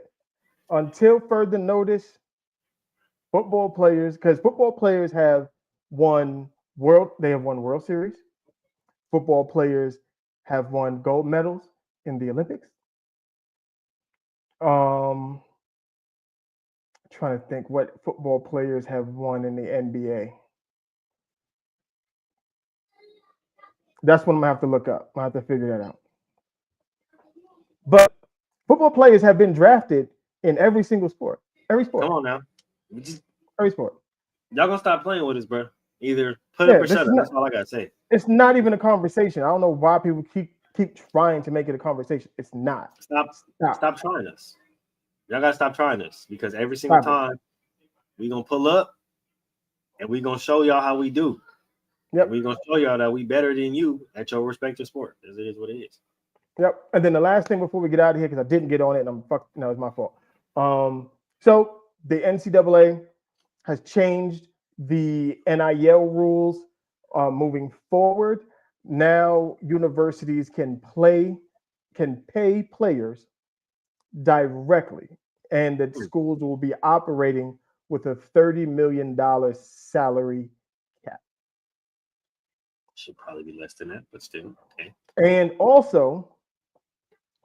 until further notice, football players have won World Series. Football players have won gold medals in the Olympics. Trying to think what football players have won in the NBA. That's what I'm gonna have to look up. I have to figure that out. But football players have been drafted in every single sport. Every sport. Come on now. Every sport. Y'all gonna stop playing with us, bro. Either put up or shut up. That's all I gotta say. It's not even a conversation. I don't know why people keep trying to make it a conversation. It's not. Stop trying us. Y'all gotta stop trying us, because every single time we gonna pull up and we gonna show y'all how we do. Yep. We gonna show y'all that we better than you at your respective sport. It is what it is. Yep. And then the last thing before we get out of here, because I didn't get on it, and it's my fault. So the NCAA has changed the NIL rules moving forward. Now universities can pay players directly, and that schools will be operating with a $30 million salary cap. Should probably be less than that, but still, okay. And also,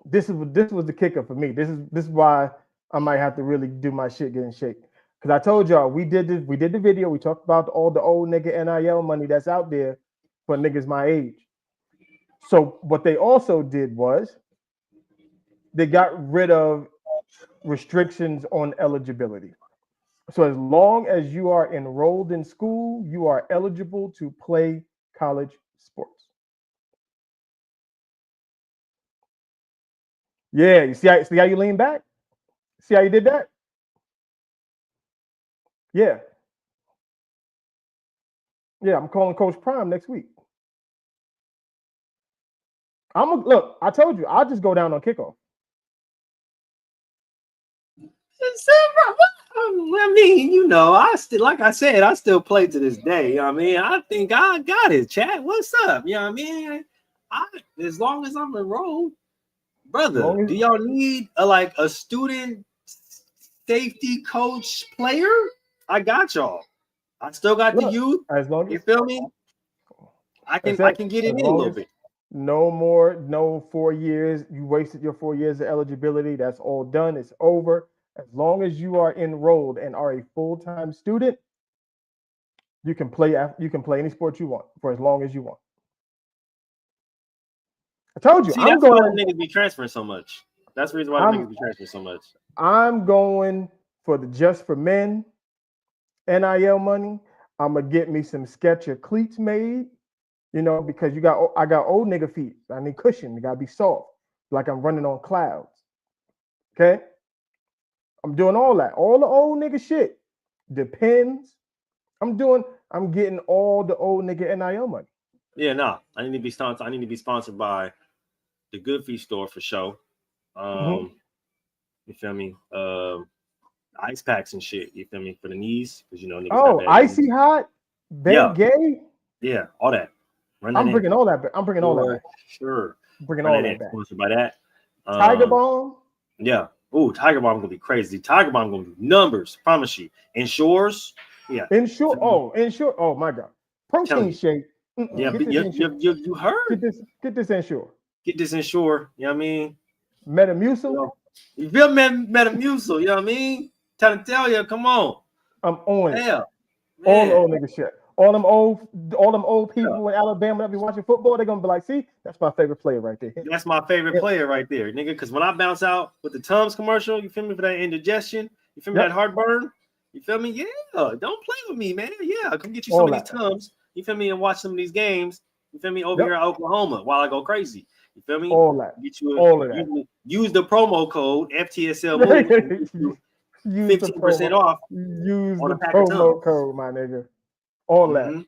this was the kicker for me. This is why I might have to really do my shit getting shake. Because I told y'all we did the video. We talked about all the old nigga NIL money that's out there for niggas my age. So what they also did was they got rid of restrictions on eligibility. So as long as you are enrolled in school, you are eligible to play college sports. Yeah, you see how you lean back? See how you did that? Yeah. Yeah, I'm calling Coach Prime next week. Look, I told you, I'll just go down on kickoff. I mean, you know, like I said, I still play to this day. I mean, I think I got it, chat. What's up? You know what I mean? As long as I'm enrolled, brother, do y'all need a student safety coach player? I got y'all. I still got the youth. As long as you feel me, I can get it in a little bit. No 4 years. You wasted your 4 years of eligibility. That's all done. It's over. As long as you are enrolled and are a full-time student, you can play any sport you want for as long as you want. I told you. See, that's why the niggas be transferring so much. That's the reason why the niggas be transferring so much. I'm going for the Just for Men NIL money. I'm gonna get me some Skechers cleats made. You know, because I got old nigga feet. I need cushion. They gotta be soft, like I'm running on clouds. Okay, I'm doing all that. All the old nigga shit. Depends. I'm getting all the old nigga NIL money. Yeah, no. I need to be sponsored. I need to be sponsored by the Good Feet store for sure. You feel me? Ice packs and shit. You feel me? For the knees, because you know niggas got bad Icy knees. hot, Bengay. Yeah, all that. Run that I'm in. bringing all that back. I'm bringing all that back. Sure. Bringing Run all that that in. back. Sponsored by that. Tiger Balm. Yeah. Ooh, Tiger Balm gonna be crazy. Tiger Balm gonna be numbers. Promise you. Ensures. Yeah. Ensure. Oh my God. Protein shake. Yeah, Get this Ensure. you heard. Get this Ensure. Get this Ensure. You know what I mean? Metamucil. You feel Metamucil, you know what I mean? Trying to tell you, come on. I'm on it. Hell, all the old nigga shit. All them old people in Alabama that be watching football, they're gonna be like, see, that's my favorite player right there. That's my favorite player right there, nigga. Because when I bounce out with the Tums commercial, you feel me, for that indigestion, you feel me, that heartburn, you feel me? Yeah, don't play with me, man. Yeah, come get you some of these Tums, you feel me, and watch some of these games, you feel me, over here in Oklahoma while I go crazy. You feel me? All that. Get you all of that. Use the promo code FTSL Move. 15% off. Use the promo code, my nigga. All that.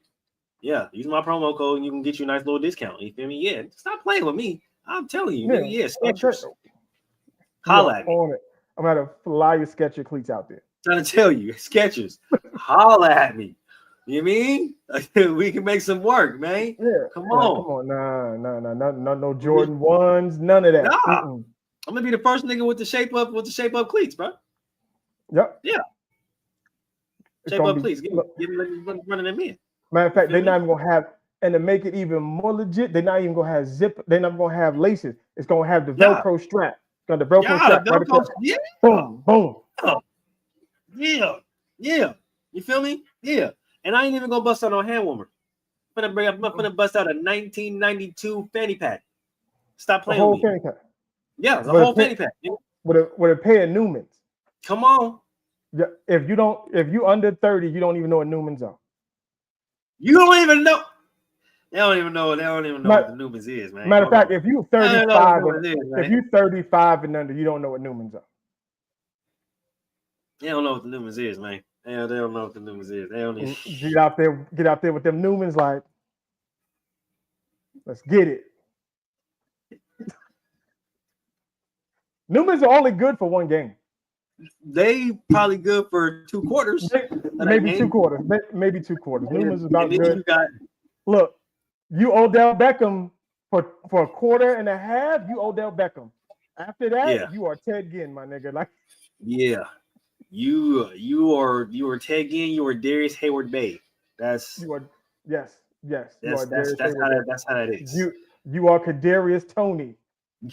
Yeah, use my promo code and you can get you a nice little discount. You feel me? Yeah, stop playing with me. I'm telling you, nigga. Yeah, Skechers. Holla at me. On it. I'm gonna fly your Skechers cleats out there. Trying to tell you, Skechers. Holla at me. You mean we can make some work, man? Yeah, come on. Come on, no Jordan 1s, none of that. Nah. I'm gonna be the first nigga with the shape up cleats, bro. Yep. Yeah. Shape up cleats. Get running them in. Matter of fact, they're not even gonna have, and to make it even more legit, they're not even gonna have zip. They're not gonna have laces. It's gonna have the Velcro strap. The Velcro strap. Right across. Yeah. Boom, boom. Yeah. You feel me? Yeah. And I ain't even gonna bust out no hand warmer. I'm gonna bust out a 1992 fanny pack. Stop playing with me. Fanny pack. Yeah, the whole fanny pack. With a pair of Newmans. Come on. Yeah, if you under 30, you don't even know what Newmans are. You don't even know. They don't even know what the Newmans is, man. Matter of fact, if you 35 and under, you don't know what Newmans are. They don't know what the Newmans is, man. They don't know what the Newmans is. They don't even get out there with them Newmans, like, let's get it. Newmans are only good for one game. They probably good for 2 quarters. Maybe 2 quarters. Maybe 2 quarters. Newman's is about good. Look, you Odell Beckham for a quarter and a half. You Odell Beckham. After that, you are Ted Ginn, my nigga. Like, yeah, you are Ted Ginn. You are Darius Hayward Bay. Yes. That's how that is. You are Kadarius Toney.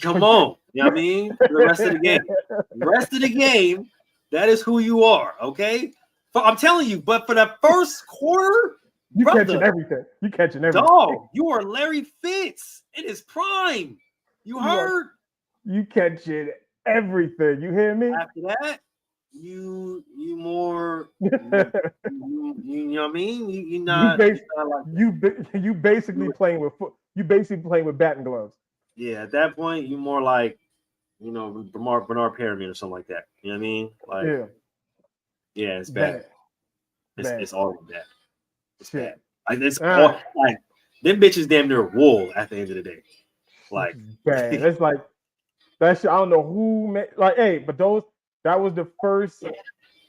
Come on, you know what I mean? For the rest of the game. The rest of the game, that is who you are, okay? I'm telling you, but for the first quarter, you catching everything. You catching everything. Dog, you are Larry Fitz in his prime. You heard? You catching everything. You hear me? After that, you more you know what I mean? You basically playing with batting gloves. Yeah, at that point, you more like, Bernard Pyramid or something like that. You know what I mean? Like, yeah, it's bad. It's all of that. It's bad. Like it's all, like them bitches damn near wool at the end of the day. Like, bad. It's like that shit. I don't know who made, like, hey, but that was the first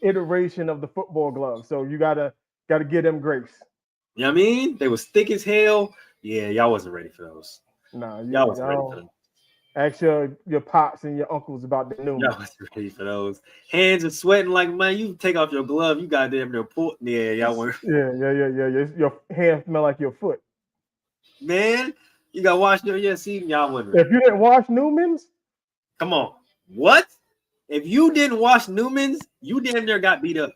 iteration of the football glove. So you gotta give them grace. You know what I mean? They was thick as hell. Yeah, y'all wasn't ready for those. No, y'all wasn't ready for them. Ask your pops and your uncles about the new. Y'all wasn't ready for those. Hands are sweating like, man, you take off your glove, you got damn near pull. Yeah, y'all weren't. Yeah. Your hands smell like your foot. Man, you got washed your seat, y'all wasn't. If you didn't wash Newman's, come on. What? If you didn't wash Newman's, you damn near got beat up.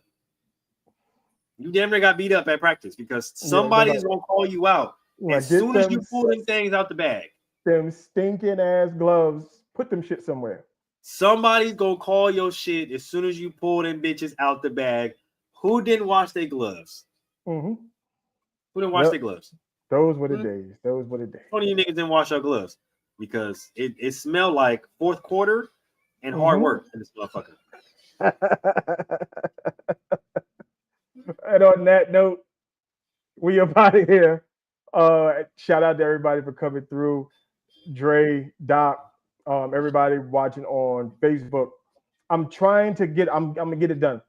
You damn near got beat up at practice because somebody's gonna call you out. As soon as you pull them things out the bag, them stinking ass gloves, put them shit somewhere. Somebody's gonna call your shit as soon as you pull them bitches out the bag. Who didn't wash their gloves? Mm-hmm. Who didn't wash their gloves? Those were the days. Those were the days. One of you niggas didn't wash your gloves because it smelled like fourth quarter and hard work in this motherfucker. And on that note, We up out of here. Shout out to everybody for coming through. Dre, Doc, everybody watching on Facebook. I'm trying to get. I'm gonna get it done.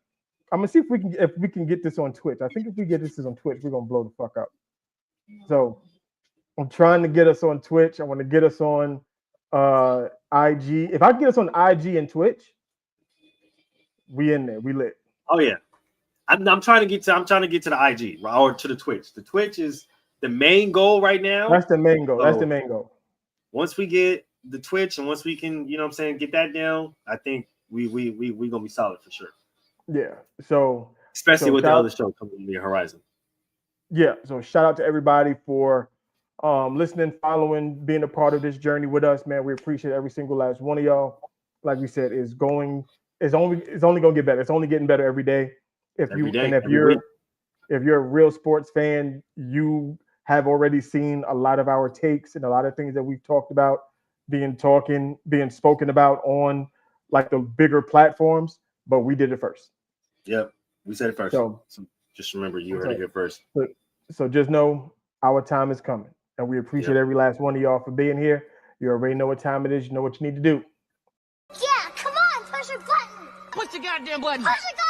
I'm gonna see if we can get this on Twitch. I think if we get this on Twitch, we're gonna blow the fuck up. So I'm trying to get us on Twitch. I want to get us on IG. If I get us on IG and Twitch, we in there. We lit. Oh yeah. I'm trying to get to the IG or to the Twitch. The Twitch is the main goal right now. That's the main goal. So That's the main goal. Once we get the Twitch and once we can, you know what I'm saying, get that down, I think we gonna be solid for sure. Yeah. So especially with the other show coming in the horizon. Yeah. So shout out to everybody for listening, following, being a part of this journey with us, man. We appreciate every single last one of y'all. Like we said, it's only gonna get better. It's only getting better every day. If you're a real sports fan, you have already seen a lot of our takes and a lot of things that we've talked about being spoken about on like the bigger platforms, but we did it first. Yep, we said it first. So just remember, you heard it here first. So just know our time is coming, and we appreciate every last one of y'all for being here. You already know what time it is. You know what you need to do. Yeah, come on, push your button. Push the goddamn button. Push the goddamn